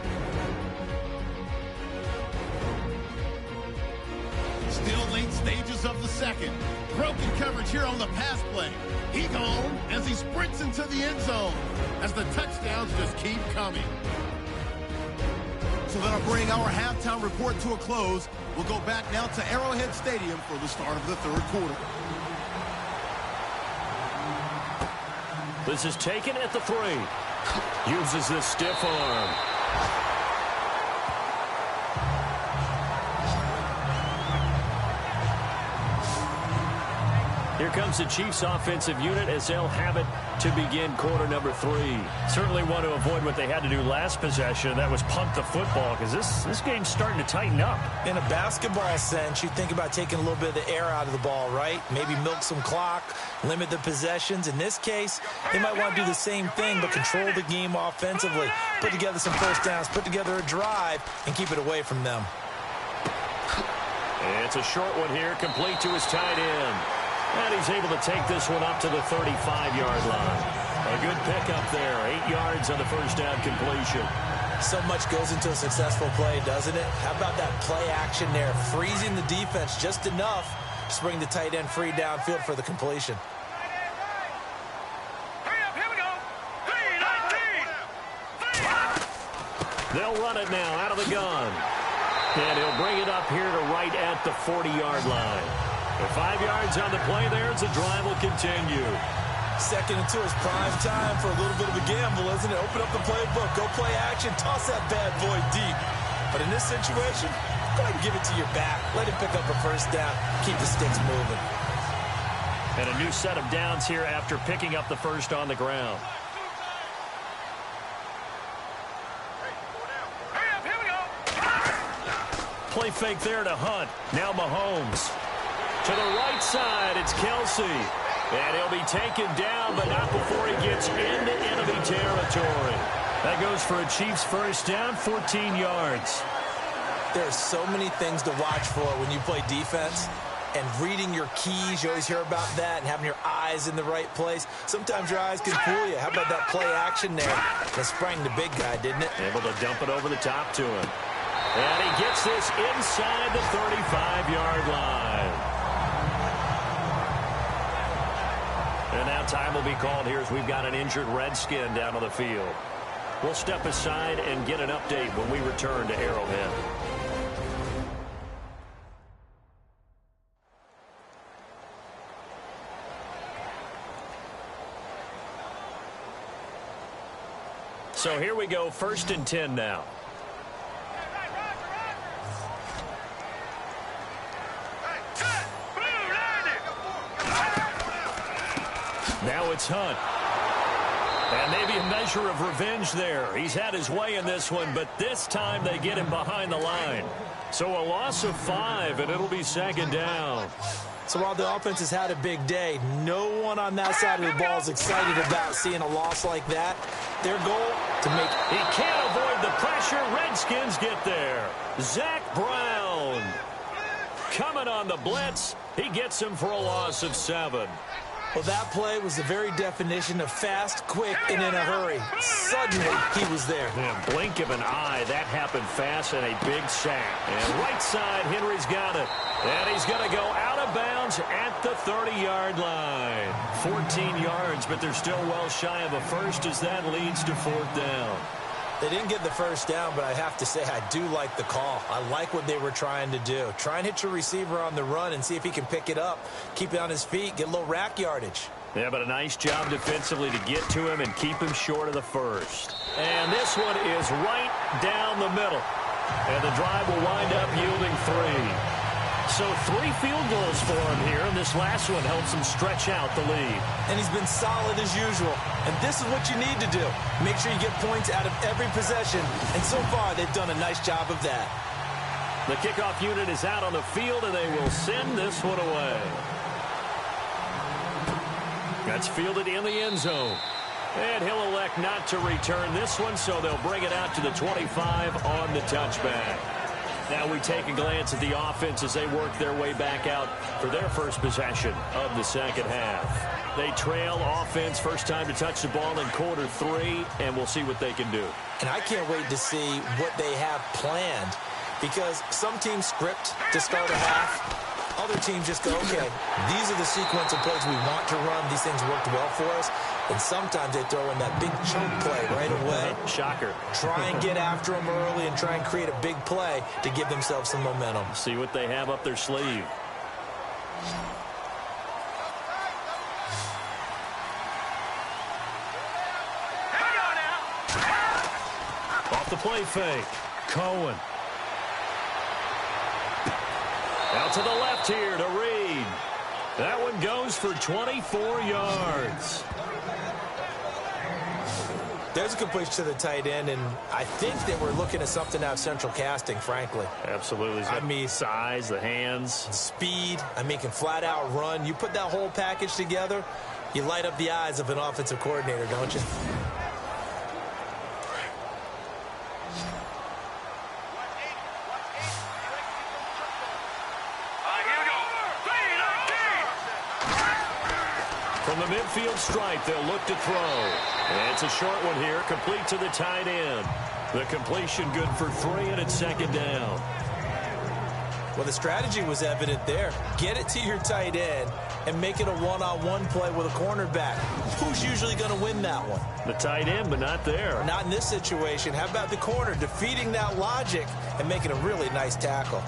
Still late stages of the second. Broken coverage here on the pass play. He gone as he sprints into the end zone as the touchdowns just keep coming. So that'll bring our halftime report to a close. We'll go back now to Arrowhead Stadium for the start of the 3rd quarter. This is taken at the 3. Uses this stiff arm. Here comes the Chiefs offensive unit as they'll have it to begin quarter number 3. Certainly want to avoid what they had to do last possession. That was punt the football, because this game's starting to tighten up. In a basketball sense, you think about taking a little bit of the air out of the ball, right? Maybe milk some clock, limit the possessions. In this case, they might want to do the same thing, but control the game offensively. Put together some first downs, put together a drive, and keep it away from them. It's a short one here, complete to his tight end. And he's able to take this one up to the 35-yard line. A good pickup there, 8 yards on the first down completion. So much goes into a successful play, doesn't it? How about that play action there, freezing the defense just enough to bring the tight end free downfield for the completion. Hurry up, here we go. 3, 19. They'll run it now out of the gun. And he'll bring it up here to right at the 40-yard line. The 5 yards on the play there as the drive will continue. 2nd and 2 is prime time for a little bit of a gamble, isn't it? Open up the playbook, go play action, toss that bad boy deep. But in this situation, go ahead and give it to your back. Let him pick up a first down, keep the sticks moving. And a new set of downs here after picking up the first on the ground. Hurry up, here we go. Play fake there to Hunt. Now Mahomes. To the right side, it's Kelsey. And he'll be taken down, but not before he gets into enemy territory. That goes for a Chiefs first down, 14 yards. There's so many things to watch for when you play defense. And reading your keys, you always hear about that, and having your eyes in the right place. Sometimes your eyes can fool you. How about that play action there? That sprang the big guy, didn't it? Able to dump it over the top to him. And he gets this inside the 35-yard line. And now time will be called here as we've got an injured Redskin down on the field. We'll step aside and get an update when we return to Arrowhead. So here we go, 1st and 10 now. Now it's Hunt. And maybe a measure of revenge there. He's had his way in this one, but this time they get him behind the line. So a loss of 5, and it'll be 2nd down. So while the offense has had a big day, no one on that side of the ball is excited about seeing a loss like that. Their goal, to make... He can't avoid the pressure. Redskins get there. Zach Brown coming on the blitz. He gets him for a loss of 7. Well, that play was the very definition of fast, quick, and in a hurry. Suddenly, he was there. Yeah, blink of an eye. That happened fast and a big sack. And right side, Henry's got it. And he's going to go out of bounds at the 30-yard line. 14 yards, but they're still well shy of a first as that leads to 4th down. They didn't get the first down, but I have to say I do like the call. I like what they were trying to do. Try and hit your receiver on the run and see if he can pick it up. Keep it on his feet, get a little rack yardage. Yeah, but a nice job defensively to get to him and keep him short of the first. And this one is right down the middle. And the drive will wind up yielding 3. So 3 field goals for him here, and this last one helps him stretch out the lead. And he's been solid as usual. And this is what you need to do. Make sure you get points out of every possession. And so far, they've done a nice job of that. The kickoff unit is out on the field, and they will send this one away. That's fielded in the end zone. And he'll elect not to return this one, so they'll bring it out to the 25 on the touchback. Now we take a glance at the offense as they work their way back out for their first possession of the second half. They trail offense, first time to touch the ball in quarter 3, and we'll see what they can do. And I can't wait to see what they have planned, because some teams script to start a half. Other teams just go, okay, these are the sequence of plays we want to run. These things worked well for us. And sometimes they throw in that big chunk play right away. Shocker. Try and get after them early and try and create a big play to give themselves some momentum. See what they have up their sleeve. Off the play fake. Cohen. Out to the left here to Reed. That one goes for 24 yards. There's a completion to the tight end, and I think that we're looking at something out of central casting, frankly. Absolutely. I mean, size, the hands. Speed. I mean, can flat out run. You put that whole package together, you light up the eyes of an offensive coordinator, don't you? From the midfield stripe, they'll look to throw. And it's a short one here, complete to the tight end. The completion good for 3, and it's second down. Well, the strategy was evident there. Get it to your tight end and make it a one-on-one play with a cornerback. Who's usually going to win that one? The tight end, but not there. Not in this situation. How about the corner defeating that logic and making a really nice tackle?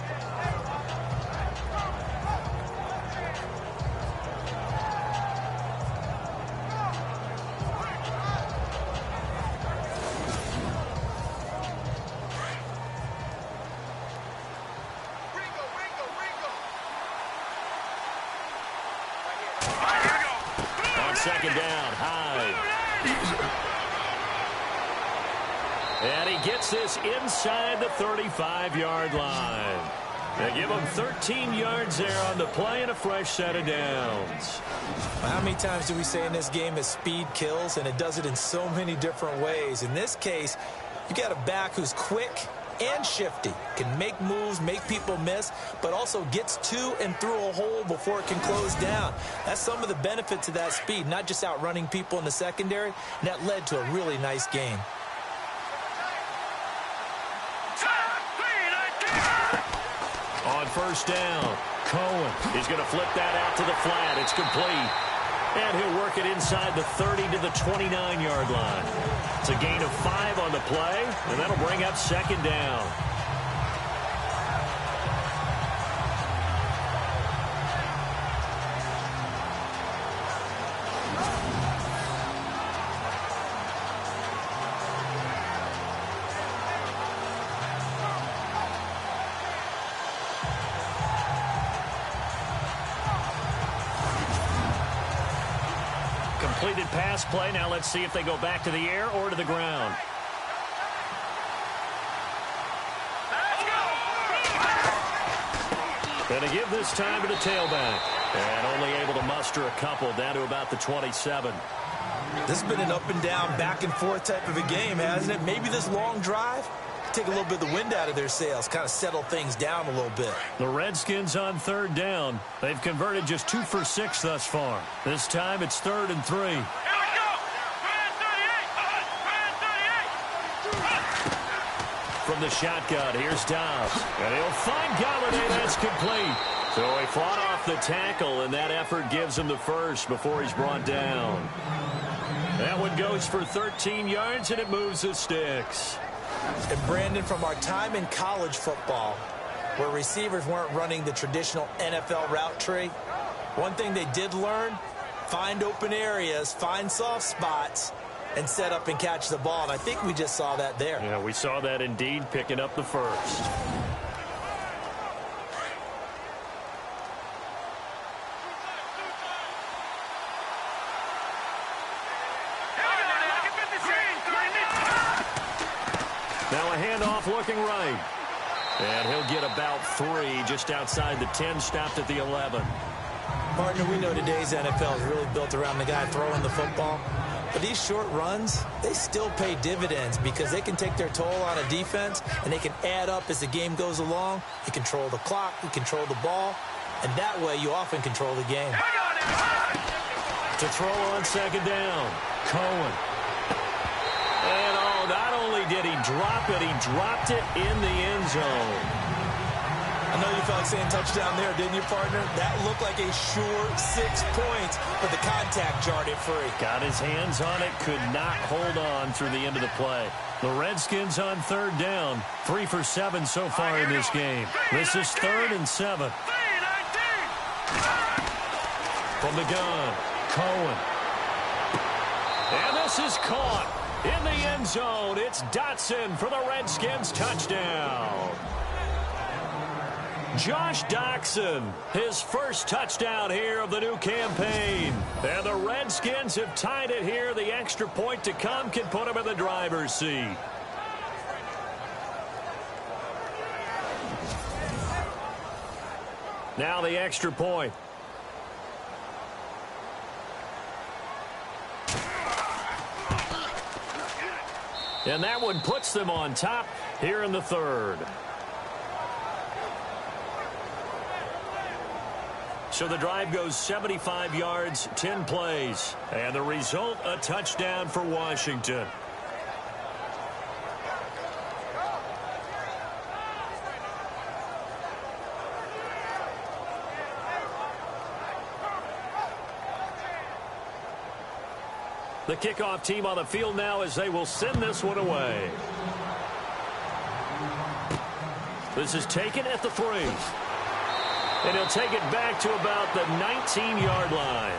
Second down, Hyde. And he gets this inside the 35-yard line. They give him 13 yards there on the play and a fresh set of downs. Well, how many times do we say in this game that speed kills, and it does it in so many different ways? In this case, you got a back who's quick and shifty, can make moves, make people miss, but also gets to and through a hole before it can close down. That's some of the benefits of that speed, not just outrunning people in the secondary, and that led to a really nice game. On first down, Cohen is going to flip that out to the flat. It's complete. And he'll work it inside the 30 to the 29-yard line. It's a gain of 5 on the play, and that'll bring up second down. Completed pass play. Now let's see if they go back to the air or to the ground. Going to give this time to the tailback. And only able to muster a couple down to about the 27. This has been an up and down, back and forth type of a game, hasn't it? Maybe this long drive take a little bit of the wind out of their sails, kind of settle things down a little bit. The Redskins on third down. They've converted just 2 for 6 thus far. This time it's 3rd and 3. From the shotgun, here's Dobbs. And he'll find Galladay. That's complete. So he fought off the tackle, and that effort gives him the first before he's brought down. That one goes for 13 yards, and it moves the sticks. And Brandon, from our time in college football, where receivers weren't running the traditional NFL route tree, one thing they did learn, find open areas, find soft spots, and set up and catch the ball. And I think we just saw that there. Yeah, we saw that indeed, picking up the first. Now a handoff looking right. And he'll get about 3 just outside the 10, stopped at the 11. Partner, we know today's NFL is really built around the guy throwing the football. But these short runs, they still pay dividends because they can take their toll on a defense and they can add up as the game goes along. You control the clock, you control the ball, and that way you often control the game. To throw on second down, Cohen. And not only did he drop it, he dropped it in the end zone. I know you felt like saying touchdown there, didn't you, partner? That looked like a sure 6 points, but the contact jarred it free. Got his hands on it, could not hold on through the end of the play. The Redskins on third down, 3 for 7 so far in this game. This is 3rd and 7. From the gun, Cohen. And this is caught in the end zone. It's Dotson for the Redskins touchdown. Josh Doctson, his first touchdown here of the new campaign. And the Redskins have tied it here. The extra point to come can put them in the driver's seat. Now the extra point. And that one puts them on top here in the 3rd. So the drive goes 75 yards, 10 plays. And the result, a touchdown for Washington. The kickoff team on the field now as they will send this one away. This is taken at the 3. And he'll take it back to about the 19-yard line.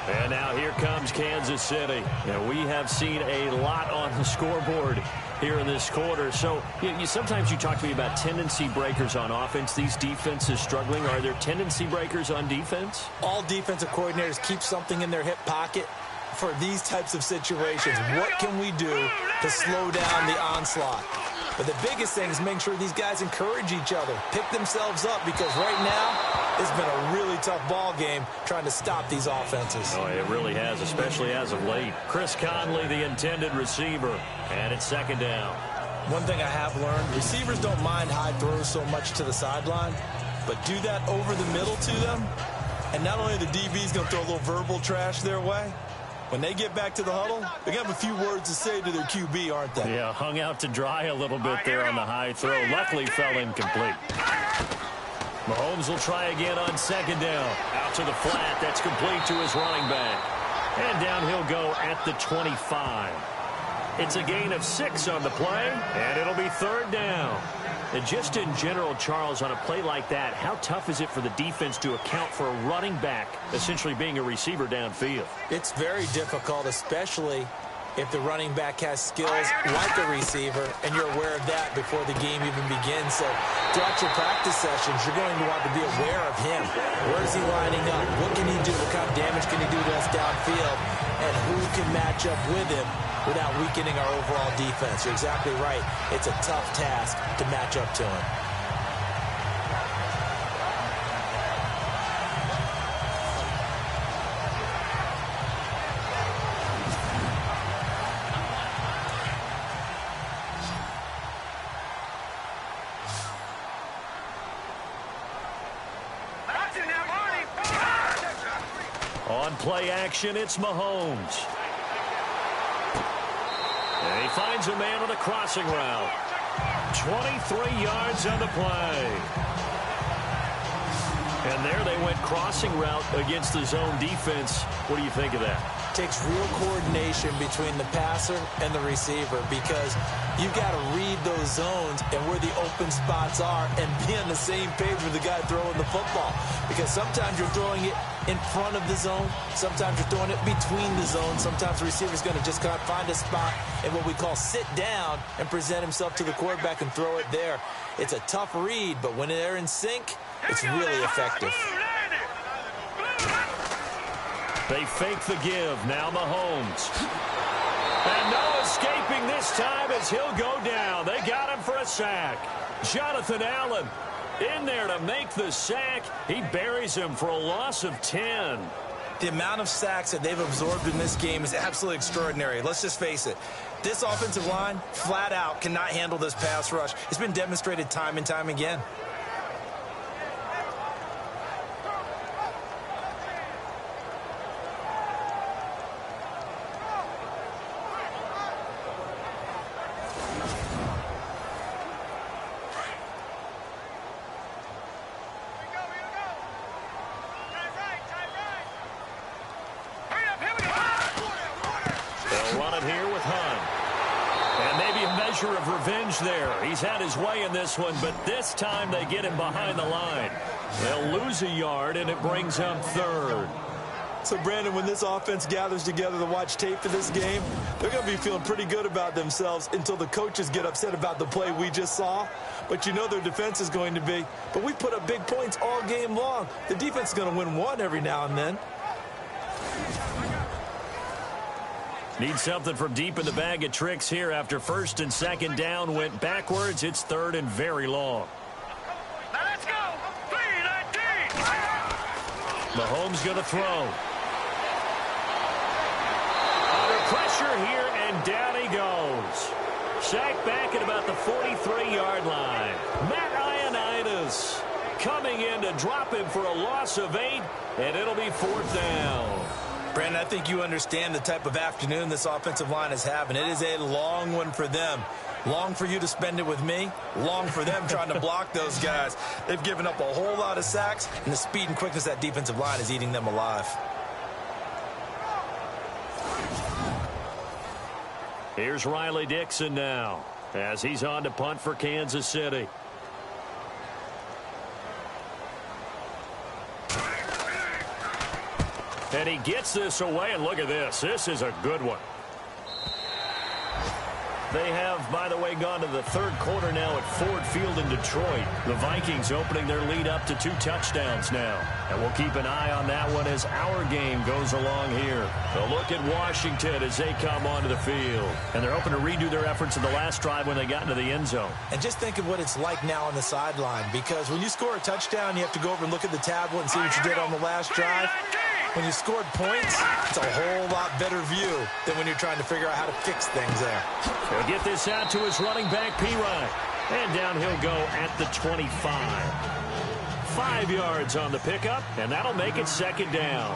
And now here comes Kansas City. Now we have seen a lot on the scoreboard here in this quarter. So sometimes you talk to me about tendency breakers on offense. These defenses struggling. Are there tendency breakers on defense? All defensive coordinators keep something in their hip pocket for these types of situations. What can we do to slow down the onslaught? But the biggest thing is making sure these guys encourage each other, pick themselves up, because right now it's been a really tough ball game trying to stop these offenses. Oh, it really has, especially as of late. Chris Conley, the intended receiver, and it's 2nd down. One thing I have learned, receivers don't mind high throws so much to the sideline, but do that over the middle to them, and not only the DB's going to throw a little verbal trash their way, when they get back to the huddle, they have a few words to say to their QB, aren't they? Yeah, hung out to dry a little bit there on the high throw. Luckily fell incomplete. Mahomes will try again on 2nd down. Out to the flat. That's complete to his running back. And down he'll go at the 25. It's a gain of 6 on the play, and it'll be 3rd down. And just in general, Charles, on a play like that, how tough is it for the defense to account for a running back essentially being a receiver downfield? It's very difficult, especially if the running back has skills like a receiver, and you're aware of that before the game even begins. So throughout your practice sessions, you're going to want to be aware of him. Where is he lining up? What can he do? What kind of damage can he do to us downfield? And who can match up with him without weakening our overall defense? You're exactly right. It's a tough task to match up to him. On play action, it's Mahomes. And he finds a man on the crossing route. 23 yards on the play. And there they went crossing route against the zone defense. What do you think of that? Takes real coordination between the passer and the receiver, because you've got to read those zones and where the open spots are and be on the same page with the guy throwing the football. Because sometimes you're throwing it in front of the zone. Sometimes you're throwing it between the zones. Sometimes the receiver's going to just kind of find a spot and what we call sit down and present himself to the quarterback and throw it there. It's a tough read, but when they're in sync, it's really effective. They fake the give. Now Mahomes. And no escaping this time as he'll go down. They got him for a sack. Jonathan Allen in there to make the sack. He buries him for a loss of 10. The amount of sacks that they've absorbed in this game is absolutely extraordinary. Let's just face it. This offensive line, flat out, cannot handle this pass rush. It's been demonstrated time and time again. Of revenge there. He's had his way in this one, but this time they get him behind the line. They'll lose a yard, and it brings up third. So, Brandon, when this offense gathers together to watch tape for this game, they're going to be feeling pretty good about themselves until the coaches get upset about the play we just saw. But you know their defense is going to be. But we put up big points all game long. The defense is going to win one every now and then. Need something from deep in the bag of tricks here after first and second down went backwards. It's third and very long. Now let's go. 3-19. Mahomes going to throw. Under pressure here, and down he goes. Sacked back at about the 43-yard line. Matt Ioannidis coming in to drop him for a loss of 8, and it'll be fourth down. Brandon, I think you understand the type of afternoon this offensive line is having. It is a long one for them. Long for you to spend it with me. Long for them trying to block those guys. They've given up a whole lot of sacks, and the speed and quickness of that defensive line is eating them alive. Here's Riley Dixon now as he's on to punt for Kansas City. And he gets this away, and look at this. This is a good one. They have, by the way, gone to the third quarter now at Ford Field in Detroit. The Vikings opening their lead up to 2 touchdowns now. And we'll keep an eye on that one as our game goes along here. A look at Washington as they come onto the field. And they're hoping to redo their efforts in the last drive when they got into the end zone. And just think of what it's like now on the sideline, because when you score a touchdown, you have to go over and look at the tablet and see what you did on the last drive. When you scored points, it's a whole lot better view than when you're trying to figure out how to fix things there. He'll get this out to his running back, P-Ryan. And down he'll go at the 25. 5 yards on the pickup, and that'll make it second down.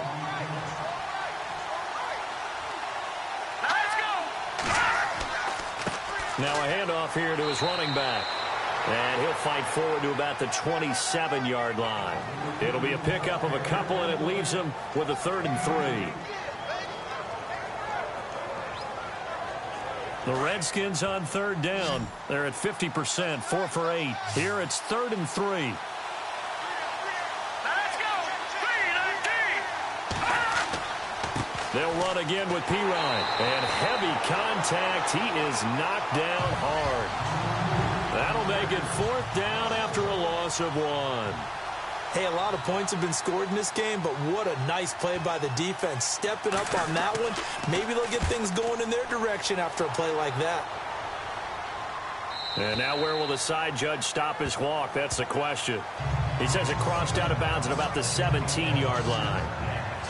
Let's go. Now a handoff here to his running back. And he'll fight forward to about the 27-yard line. It'll be a pickup of a couple, and it leaves him with a 3rd and 3. The Redskins on third down. They're at 50%, 4 for 8. Here it's 3rd and 3. Let's go. 3-19. They'll run again with P-Ryan. And heavy contact. He is knocked down hard. That'll make it 4th down after a loss of 1. Hey, a lot of points have been scored in this game, but what a nice play by the defense. Stepping up on that one. Maybe they'll get things going in their direction after a play like that. And now where will the side judge stop his walk? That's the question. He says it crossed out of bounds at about the 17-yard line.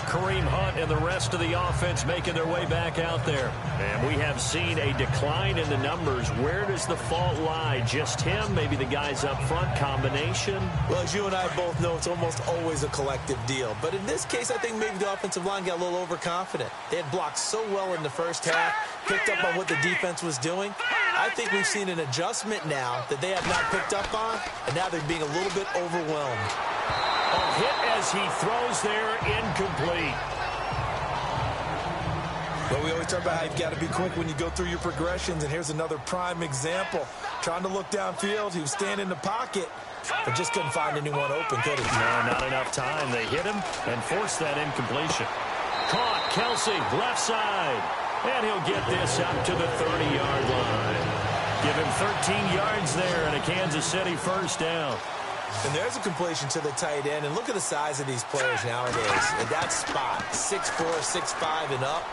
Kareem Hunt and the rest of the offense making their way back out there. And we have seen a decline in the numbers. Where does the fault lie? Just him? Maybe the guys up front? Combination? Well, as you and I both know, it's almost always a collective deal. But in this case, I think maybe the offensive line got a little overconfident. They had blocked so well in the first half, picked up on what the defense was doing. I think we've seen an adjustment now that they have not picked up on, and now they're being a little bit overwhelmed. A hit as he throws there, incomplete. But we always talk about how you've got to be quick when you go through your progressions, and here's another prime example. Trying to look downfield, he was standing in the pocket, but just couldn't find anyone open, could he? No, not enough time. They hit him and forced that incompletion. Caught, Kelsey, left side. And he'll get this up to the 30-yard line. Give him 13 yards there and a Kansas City first down. And there's a completion to the tight end. And look at the size of these players nowadays. At that spot, 6'4", 6'5", and up.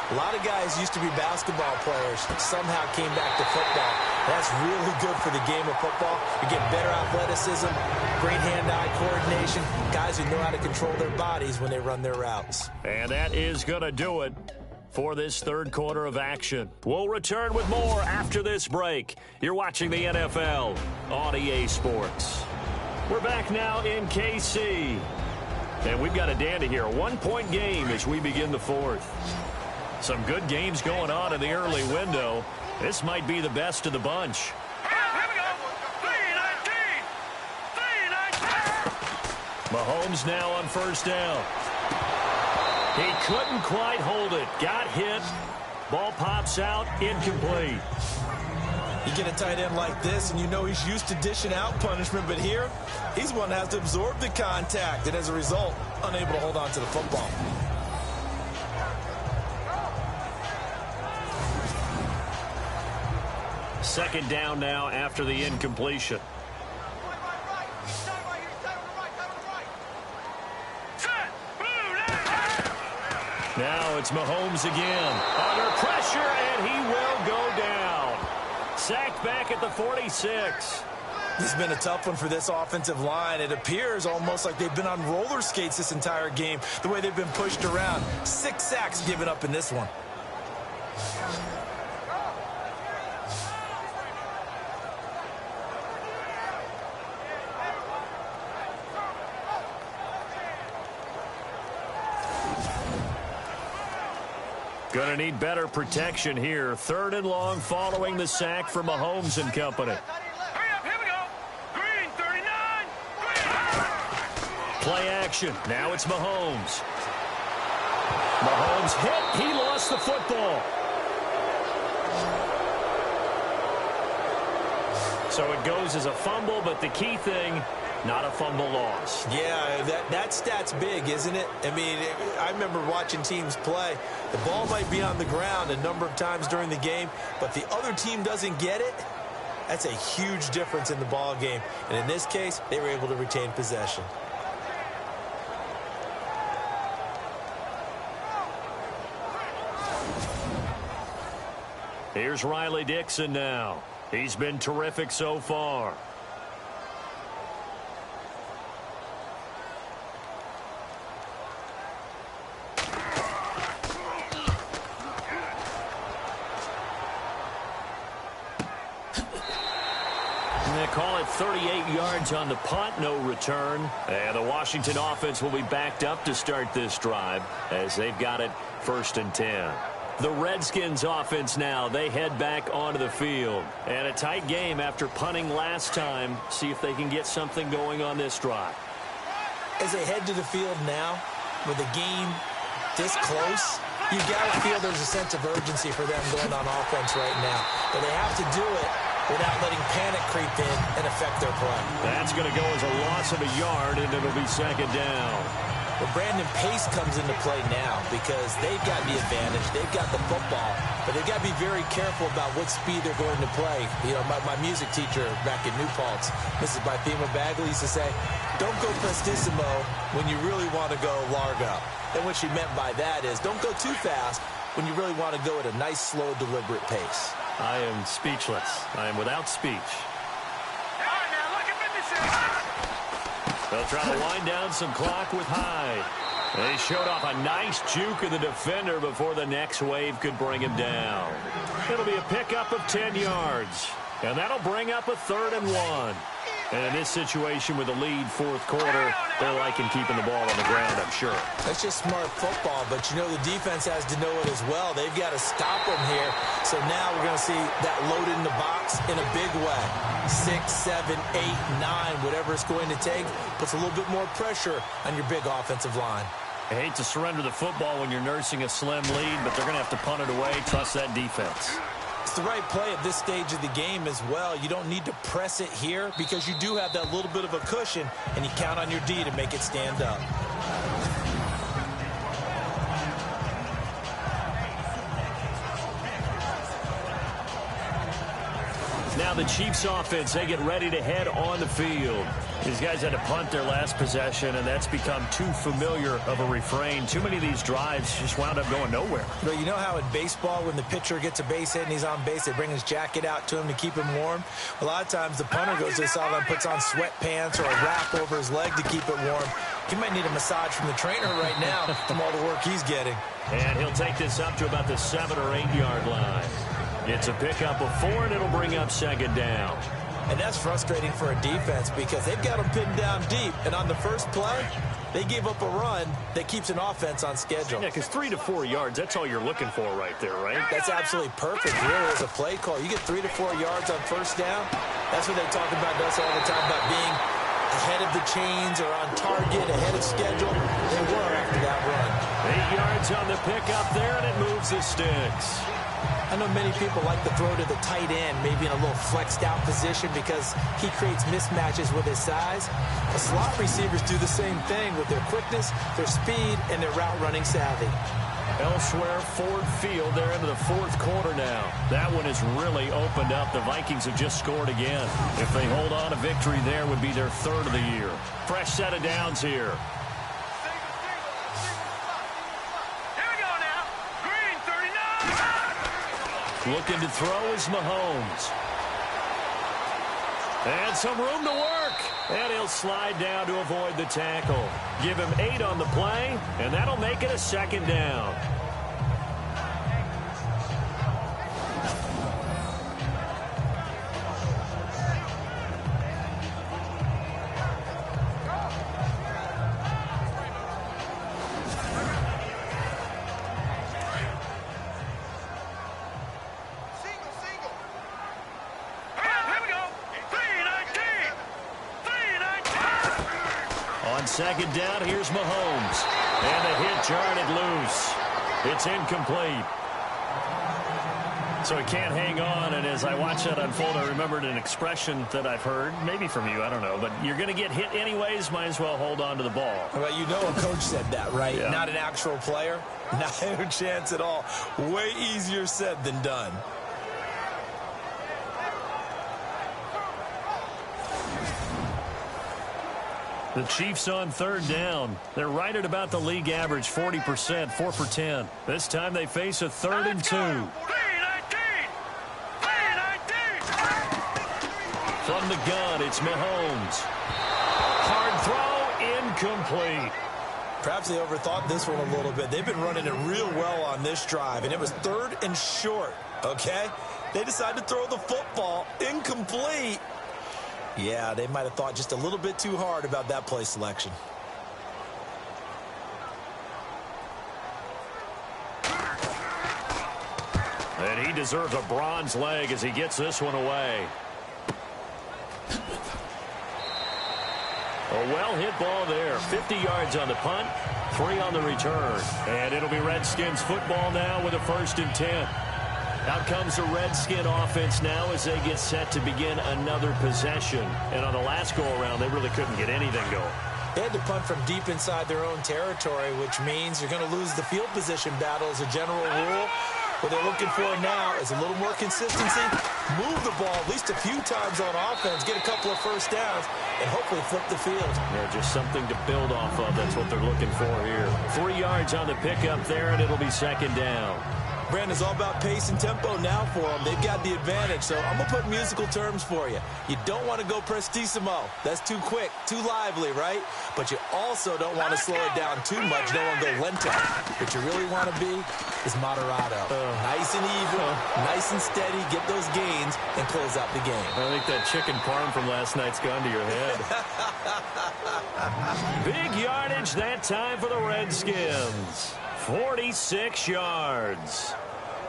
A lot of guys used to be basketball players, somehow came back to football. That's really good for the game of football. You get better athleticism, great hand-eye coordination, guys who know how to control their bodies when they run their routes. And that is going to do it for this third quarter of action. We'll return with more after this break. You're watching the NFL on EA Sports. We're back now in KC. And we've got a dandy here. A one-point game as we begin the fourth. Some good games going on in the early window. This might be the best of the bunch. Here we go. 3-19. 3-19. Mahomes now on first down. He couldn't quite hold it. Got hit. Ball pops out. Incomplete. You get a tight end like this, and you know he's used to dishing out punishment, but here, he's one that has to absorb the contact, and as a result, unable to hold on to the football. Second down now after the incompletion. Now it's Mahomes again. Under pressure, and he will go down. Sacked back at the 46. This has been a tough one for this offensive line. It appears almost like they've been on roller skates this entire game, the way they've been pushed around. 6 sacks given up in this one. Going to need better protection here. Third and long following the sack from Mahomes and company. Hurry up, here we go. Green, 39. Play action. Now it's Mahomes. Mahomes hit. He lost the football. So it goes as a fumble, but the key thing, not a fumble loss. Yeah, that stat's big, isn't it? I mean, I remember watching teams play. The ball might be on the ground a number of times during the game, but the other team doesn't get it. That's a huge difference in the ball game. And in this case, they were able to retain possession. Here's Riley Dixon now. He's been terrific so far. They call it 38 yards on the punt, no return. And the Washington offense will be backed up to start this drive as they've got it 1st and 10. The Redskins offense now, they head back onto the field. And a tight game after punting last time. See if they can get something going on this drive. As they head to the field now, with the game this close, you got to feel there's a sense of urgency for them going on offense right now. But they have to do it without letting panic creep in and affect their play. That's going to go as a loss of a yard, and it'll be second down. Well, Brandon, pace comes into play now because they've got the advantage. They've got the football, but they've got to be very careful about what speed they're going to play. You know, my music teacher back in New Paltz, Mrs. Bythema Bagley, used to say, don't go prestissimo when you really want to go largo. And what she meant by that is don't go too fast when you really want to go at a nice, slow, deliberate pace. I am speechless. I am without speech. All right, now look at 56. They'll try to wind down some clock with Hyde. They showed off a nice juke of the defender before the next wave could bring him down. It'll be a pickup of 10 yards. And that'll bring up a 3rd and 1. And in this situation with the lead 4th quarter, they're liking keeping the ball on the ground, I'm sure. That's just smart football, but you know the defense has to know it as well. They've got to stop them here. So now we're going to see that load in the box in a big way. 6, 7, 8, 9, whatever it's going to take, puts a little bit more pressure on your big offensive line. I hate to surrender the football when you're nursing a slim lead, but they're going to have to punt it away, trust that defense. It's the right play at this stage of the game as well. You don't need to press it here because you do have that little bit of a cushion, and you count on your D to make it stand up. Now the Chiefs offense, they get ready to head on the field. These guys had to punt their last possession, and that's become too familiar of a refrain. Too many of these drives just wound up going nowhere. But you know how in baseball, when the pitcher gets a base hit and he's on base, they bring his jacket out to him to keep him warm? A lot of times the punter goes to the sideline, puts on sweatpants or a wrap over his leg to keep it warm. He might need a massage from the trainer right now from all the work he's getting. And he'll take this up to about the 7 or 8 yard line. It's a pickup of 4, and it'll bring up second down. And that's frustrating for a defense because they've got them pinned down deep. And on the first play, they gave up a run that keeps an offense on schedule. Yeah, because 3 to 4 yards, that's all you're looking for right there, right? That's absolutely perfect, really, as a play call. You get 3 to 4 yards on first down. That's what they talk about us all the time, about being ahead of the chains or on target, ahead of schedule. They were after that run. 8 yards on the pickup there, and it moves the sticks. I know many people like to throw to the tight end, maybe in a little flexed out position because he creates mismatches with his size. The slot receivers do the same thing with their quickness, their speed, and their route running savvy. Elsewhere, Ford Field, they're into the 4th quarter now. That one has really opened up. The Vikings have just scored again. If they hold on, a victory there would be their 3rd of the year. Fresh set of downs here. Looking to throw is Mahomes. And some room to work. And he'll slide down to avoid the tackle. Give him 8 on the play, and that'll make it a second down. Second down, here's Mahomes. And the hit jarred it loose. It's incomplete. So he can't hang on, and as I watch that unfold, I remembered an expression that I've heard, maybe from you, I don't know, but you're going to get hit anyways, might as well hold on to the ball. Well, you know a coach said that, right? Yeah. Not an actual player. Not a chance at all. Way easier said than done. The Chiefs on 3rd down. They're right at about the league average, 40%, 4 for 10. This time they face a 3rd and 2. From the gun, it's Mahomes. Hard throw, incomplete. Perhaps they overthought this one a little bit. They've been running it real well on this drive, and it was 3rd and short, okay? They decided to throw the football, incomplete. Yeah, they might have thought just a little bit too hard about that play selection. And he deserves a bronze leg as he gets this one away. A well-hit ball there. 50 yards on the punt, 3 on the return. And it'll be Redskins football now with a 1st and 10. Out comes the Redskin offense now as they get set to begin another possession. And on the last go-around, they really couldn't get anything going. They had to punt from deep inside their own territory, which means you're going to lose the field position battle as a general rule. What they're looking for now is a little more consistency, move the ball at least a few times on offense, get a couple of first downs, and hopefully flip the field. Yeah, just something to build off of. That's what they're looking for here. 3 yards on the pickup there, and it'll be second down. Brandon's all about pace and tempo now for them. They've got the advantage, so I'm going to put musical terms for you. You don't want to go prestissimo. That's too quick, too lively, right? But you also don't want to slow it down too much. You don't want to go lento. What you really want to be is moderato. Nice and even, nice and steady, get those gains, and close out the game. I think that chicken parm from last night's gone to your head. Big yardage that time for the Redskins. 46 yards.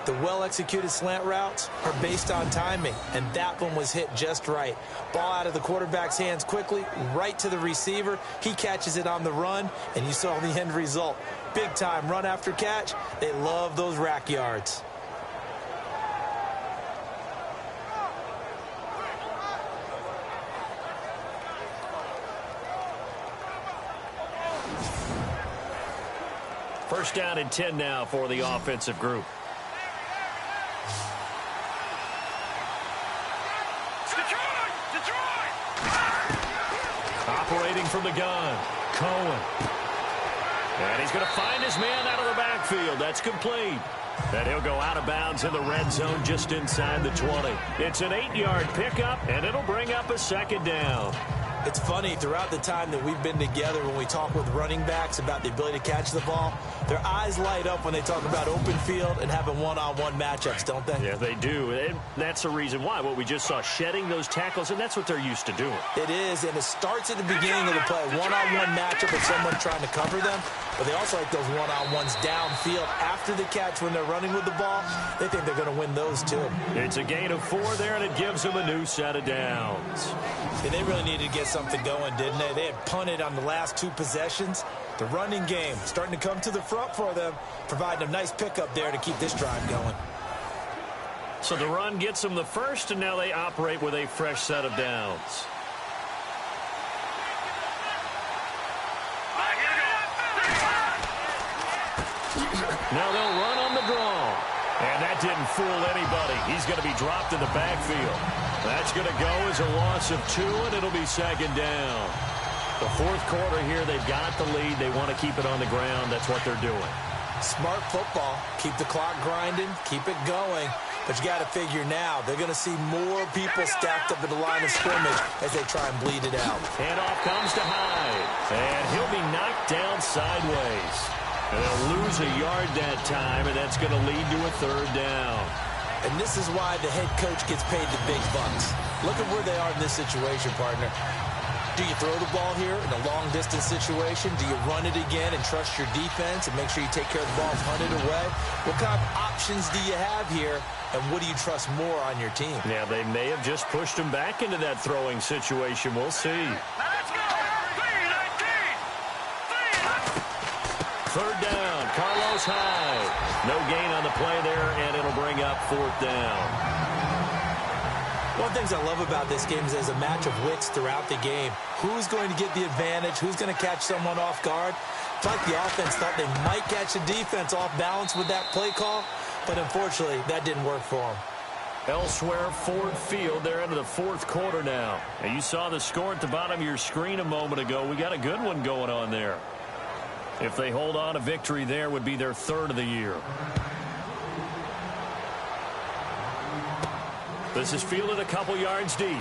The well-executed slant routes are based on timing, and that one was hit just right. Ball out of the quarterback's hands quickly, right to the receiver. He catches it on the run, and you saw the end result. Big time run after catch. They love those rack yards. First down and 10 now for the offensive group. from the gun. Cohen. And he's going to find his man out of the backfield. That's complete. And he'll go out of bounds in the red zone just inside the 20. It's an 8-yard pickup, and it'll bring up a second down. It's funny, throughout the time that we've been together, when we talk with running backs about the ability to catch the ball, their eyes light up when they talk about open field and having one-on-one matchups, don't they? Yeah, they do. And that's the reason why. What we just saw, shedding those tackles, and that's what they're used to doing. It is, and it starts at the beginning of the play. One-on-one matchup with someone trying to cover them, but they also like those one-on-ones downfield after the catch when they're running with the ball. They think they're going to win those, too. It's a gain of 4 there, and it gives them a new set of downs. And they really needed to get something going, didn't they? They had punted on the last 2 possessions. The running game starting to come to the front for them, providing a nice pickup there to keep this drive going. So the run gets them the first, and now they operate with a fresh set of downs. Now they'll run on the draw. And that didn't fool anybody. He's going to be dropped in the backfield. That's going to go as a loss of 2, and it'll be second down. The 4th quarter here, they've got the lead. They want to keep it on the ground. That's what they're doing. Smart football. Keep the clock grinding. Keep it going. But you got to figure now, they're going to see more people stacked up at the line of scrimmage as they try and bleed it out. Handoff comes to Hyde. And he'll be knocked down sideways. And they'll lose a yard that time, and that's going to lead to a 3rd down. And this is why the head coach gets paid the big bucks. Look at where they are in this situation, partner. Do you throw the ball here in a long-distance situation? Do you run it again and trust your defense and make sure you take care of the ball and hunt it away? What kind of options do you have here, and what do you trust more on your team? Yeah, they may have just pushed him back into that throwing situation. We'll see. Let's go! 3rd down, Carlos Hyde. No gain on the play there, and it'll bring up 4th down. One of the things I love about this game is there's a match of wits throughout the game. Who's going to get the advantage? Who's going to catch someone off guard? It's like the offense thought they might catch the defense off balance with that play call, but unfortunately, that didn't work for them. Elsewhere, Ford Field, they're into the 4th quarter now. And you saw the score at the bottom of your screen a moment ago. We got a good one going on there. If they hold on, a victory there would be their 3rd of the year. This is fielded a couple yards deep.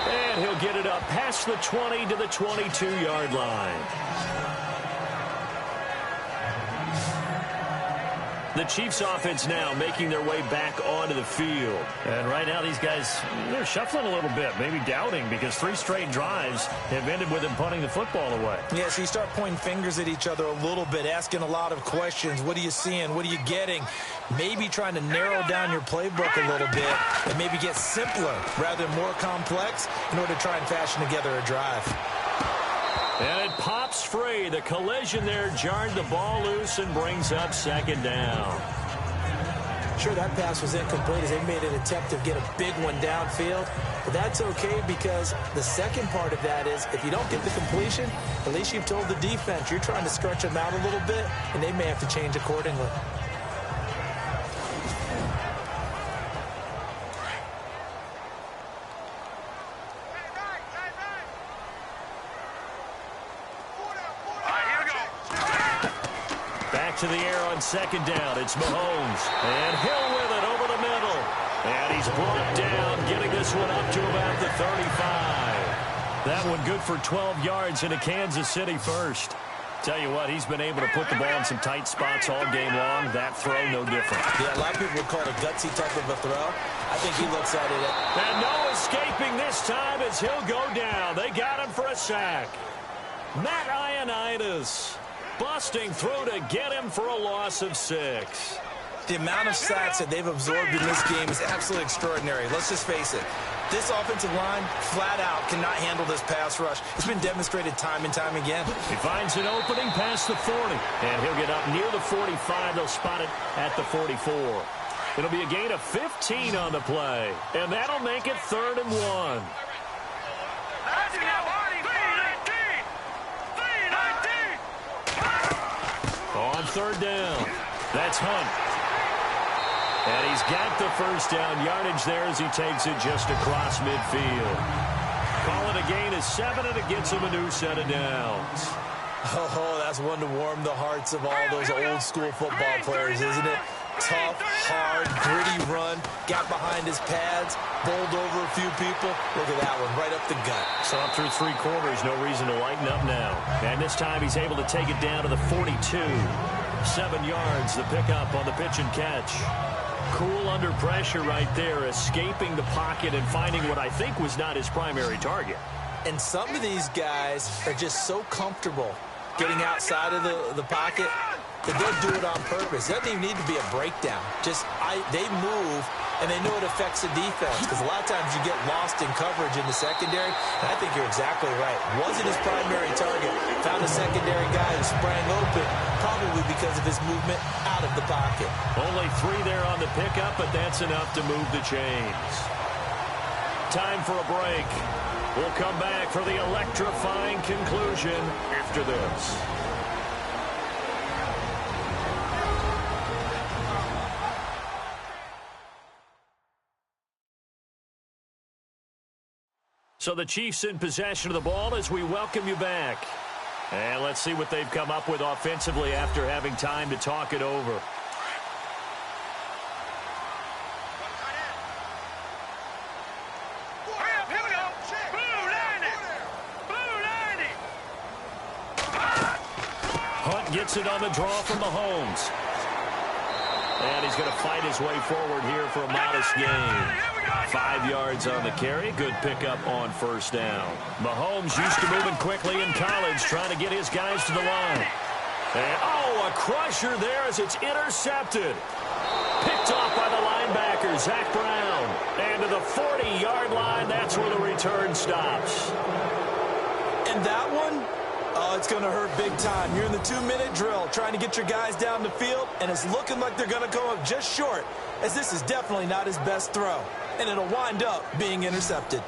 And he'll get it up past the 20 to the 22-yard line. The Chiefs offense now making their way back onto the field. And right now these guys, they're shuffling a little bit, maybe doubting, because 3 straight drives have ended with them punting the football away. Yeah, so you start pointing fingers at each other a little bit, asking a lot of questions. What are you seeing? What are you getting? Maybe trying to narrow down your playbook a little bit and maybe get simpler rather than more complex in order to try and fashion together a drive. And it pops free. The collision there jarred the ball loose and brings up 2nd down. Sure, that pass was incomplete as they made an attempt to get a big one downfield. But that's okay, because the second part of that is if you don't get the completion, at least you've told the defense you're trying to stretch them out a little bit, and they may have to change accordingly. To the air on 2nd down. It's Mahomes. And Hill with it over the middle. And he's brought down, getting this one up to about the 35. That one good for 12 yards into Kansas City first. Tell you what, he's been able to put the ball in some tight spots all game long. That throw, no different. Yeah, a lot of people would call it a gutsy type of a throw. I think he looks at it. And no escaping this time as he'll go down. They got him for a sack. Matt Ioannidis busting through to get him for a loss of 6. The amount of sacks that they've absorbed in this game is absolutely extraordinary. Let's just face it. This offensive line, flat out, cannot handle this pass rush. It's been demonstrated time and time again. He finds an opening past the 40. And he'll get up near the 45. They'll spot it at the 44. It'll be a gain of 15 on the play. And that'll make it 3rd and 1. Let's go! 3-19! On 3rd down, that's Hunt. And he's got the 1st down yardage there as he takes it just across midfield. call it a gain of 7, and it gets him a new set of downs. Oh, that's one to warm the hearts of all those old-school football players, isn't it? Tough, hard, gritty run, got behind his pads, bowled over a few people. Look at that one, right up the gut. So up through 3 quarters, no reason to lighten up now. And this time he's able to take it down to the 42. 7 yards, the pickup on the pitch and catch. Cool under pressure right there, escaping the pocket and finding what I think was not his primary target. And some of these guys are just so comfortable getting outside of the pocket that they'll do it on purpose. It doesn't even need to be a breakdown. They move, and they know it affects the defense, because a lot of times you get lost in coverage in the secondary, and I think you're exactly right. Wasn't his primary target. Found a secondary guy who sprang open, probably because of his movement out of the pocket. Only 3 there on the pickup, but that's enough to move the chains. Time for a break. We'll come back for the electrifying conclusion after this. So the Chiefs in possession of the ball as we welcome you back. And let's see what they've come up with offensively after having time to talk it over. Hunt gets it on the draw from Mahomes. And he's going to fight his way forward here for a modest gain. 5 yards on the carry. Good pickup on first down. Mahomes used to moving quickly in college, trying to get his guys to the line. And, a crusher there as it's intercepted. Picked off by the linebacker, Zach Brown. And to the 40-yard line, that's where the return stops. And that one, it's going to hurt big time. You're in the 2-minute drill trying to get your guys down the field, and it's looking like they're going to come up just short, as this is definitely not his best throw. And it'll wind up being intercepted.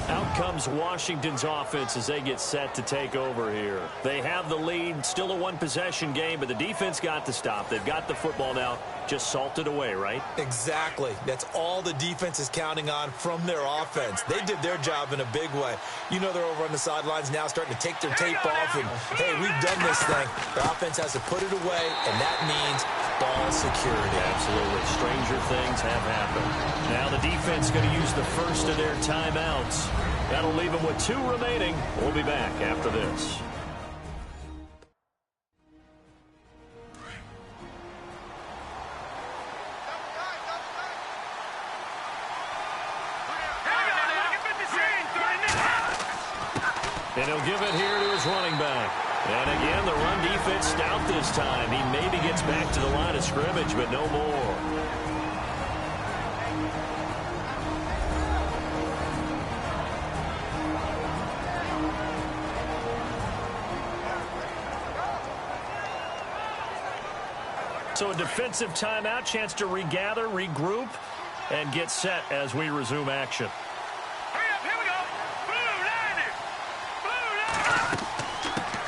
Out comes Washington's offense as they get set to take over here. They have the lead, still a 1-possession game, but the defense got the stop. They've got the football now, just salted away, right? Exactly. That's all the defense is counting on from their offense. They did their job in a big way. You know they're over on the sidelines now starting to take their tape off and, hey, we've done this thing. The offense has to put it away, and that means ball security. Absolutely. Stranger things have happened. Now the defense going to use the first of their timeouts. That'll leave them with 2 remaining. We'll be back after this. And he'll give it here to his running back. And again, the run defense stout this time. He maybe gets back to the line of scrimmage, but no more. So a defensive timeout, chance to regather, regroup, and get set as we resume action.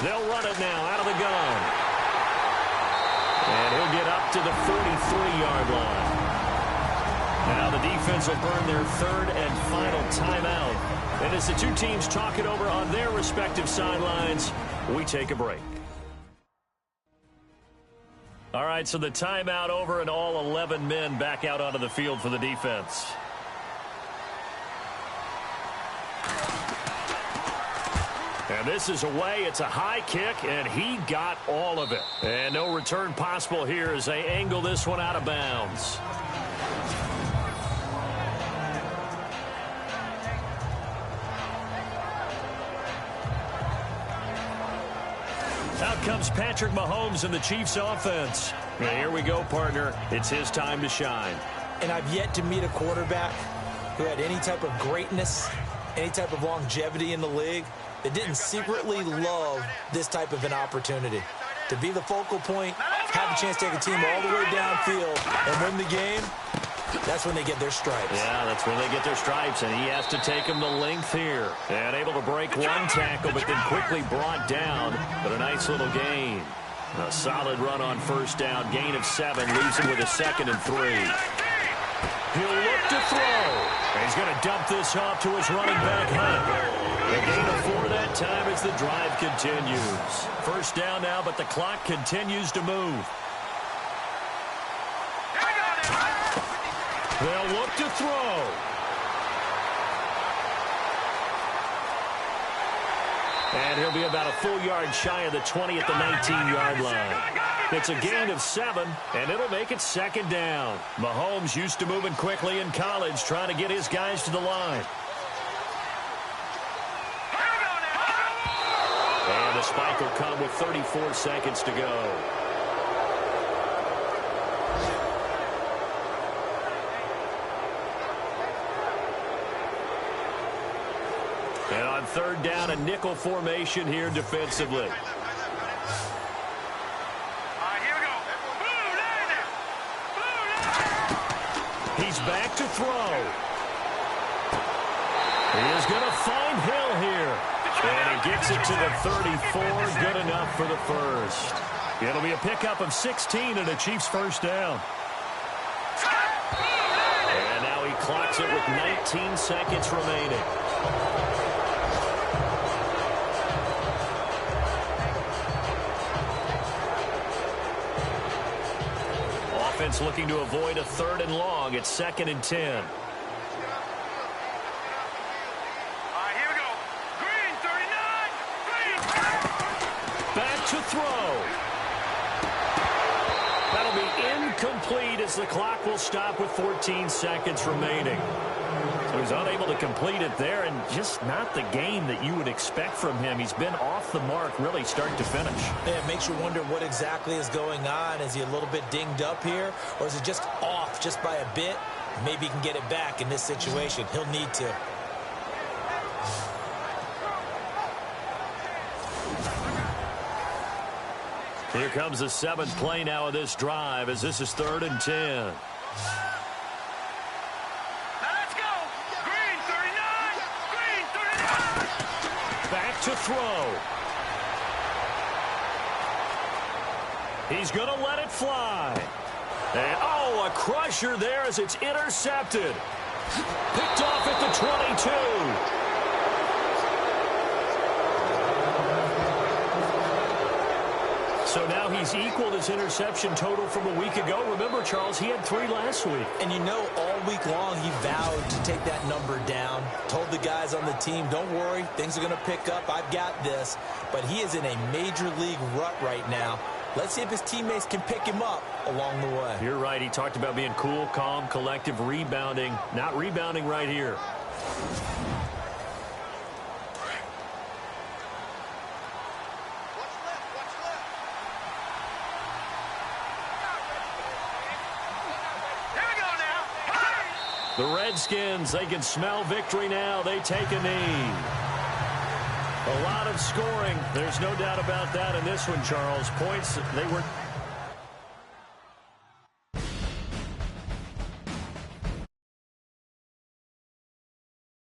They'll run it now out of the gun. And he'll get up to the 43-yard line. Now the defense will burn their 3rd and final timeout. And as the 2 teams talk it over on their respective sidelines, we take a break. All right, so the timeout over and all 11 men back out onto the field for the defense. And this is away. It's a high kick, and he got all of it. And no return possible here as they angle this one out of bounds. Out comes Patrick Mahomes and the Chiefs offense. And here we go, partner. It's his time to shine. And I've yet to meet a quarterback who had any type of greatness, any type of longevity in the league that didn't secretly love this type of an opportunity. To be the focal point, have a chance to take a team all the way downfield and win the game, that's when they get their stripes. Yeah, that's when they get their stripes, and he has to take them the length here. And able to break one tackle, but then quickly brought down, but a nice little gain. A solid run on first down. Gain of 7. Leaves him with a 2nd and 3. He'll look to throw. He's going to dump this off to his running back, Hunt. A gain of 4 that time as the drive continues. First down now, but the clock continues to move. They'll look to throw. And he'll be about a full yard shy of the 20 at the 19-yard line. It's a gain of 7, and it'll make it 2nd down. Mahomes used to moving quickly in college, trying to get his guys to the line. And the spike will come with 34 seconds to go. And on 3rd down, a nickel formation here defensively. He's back to throw. He is going to find Hill here. And he gets it to the 34. Good enough for the first. It'll be a pickup of 16 and a Chiefs first down. And now he clocks it with 19 seconds remaining. Offense looking to avoid a 3rd and long. It's 2nd and 10. Here we go. Green, 39. Green. Back to throw. That'll be incomplete as the clock will stop with 14 seconds remaining. So he's unable to complete it there, and just not the game that you would expect from him. He's been off the mark really start to finish. Yeah, it makes you wonder what exactly is going on. Is he a little bit dinged up here, or is it just off just by a bit? Maybe he can get it back in this situation. He'll need to. Here comes the 7th play now of this drive as this is 3rd and 10. To throw. He's going to let it fly. And, oh, a crusher there as it's intercepted. Picked off at the 22. So now he's equaled his interception total from a week ago. Remember, Charles, he had 3 last week. And you know, all week long he vowed to take that number down. Told the guys on the team, don't worry, things are going to pick up. I've got this. But he is in a major league rut right now. Let's see if his teammates can pick him up along the way. You're right. He talked about being cool, calm, collective, rebounding. Not rebounding right here. The Redskins, they can smell victory now. They take a knee. A lot of scoring. There's no doubt about that in this one, Charles. Points, they were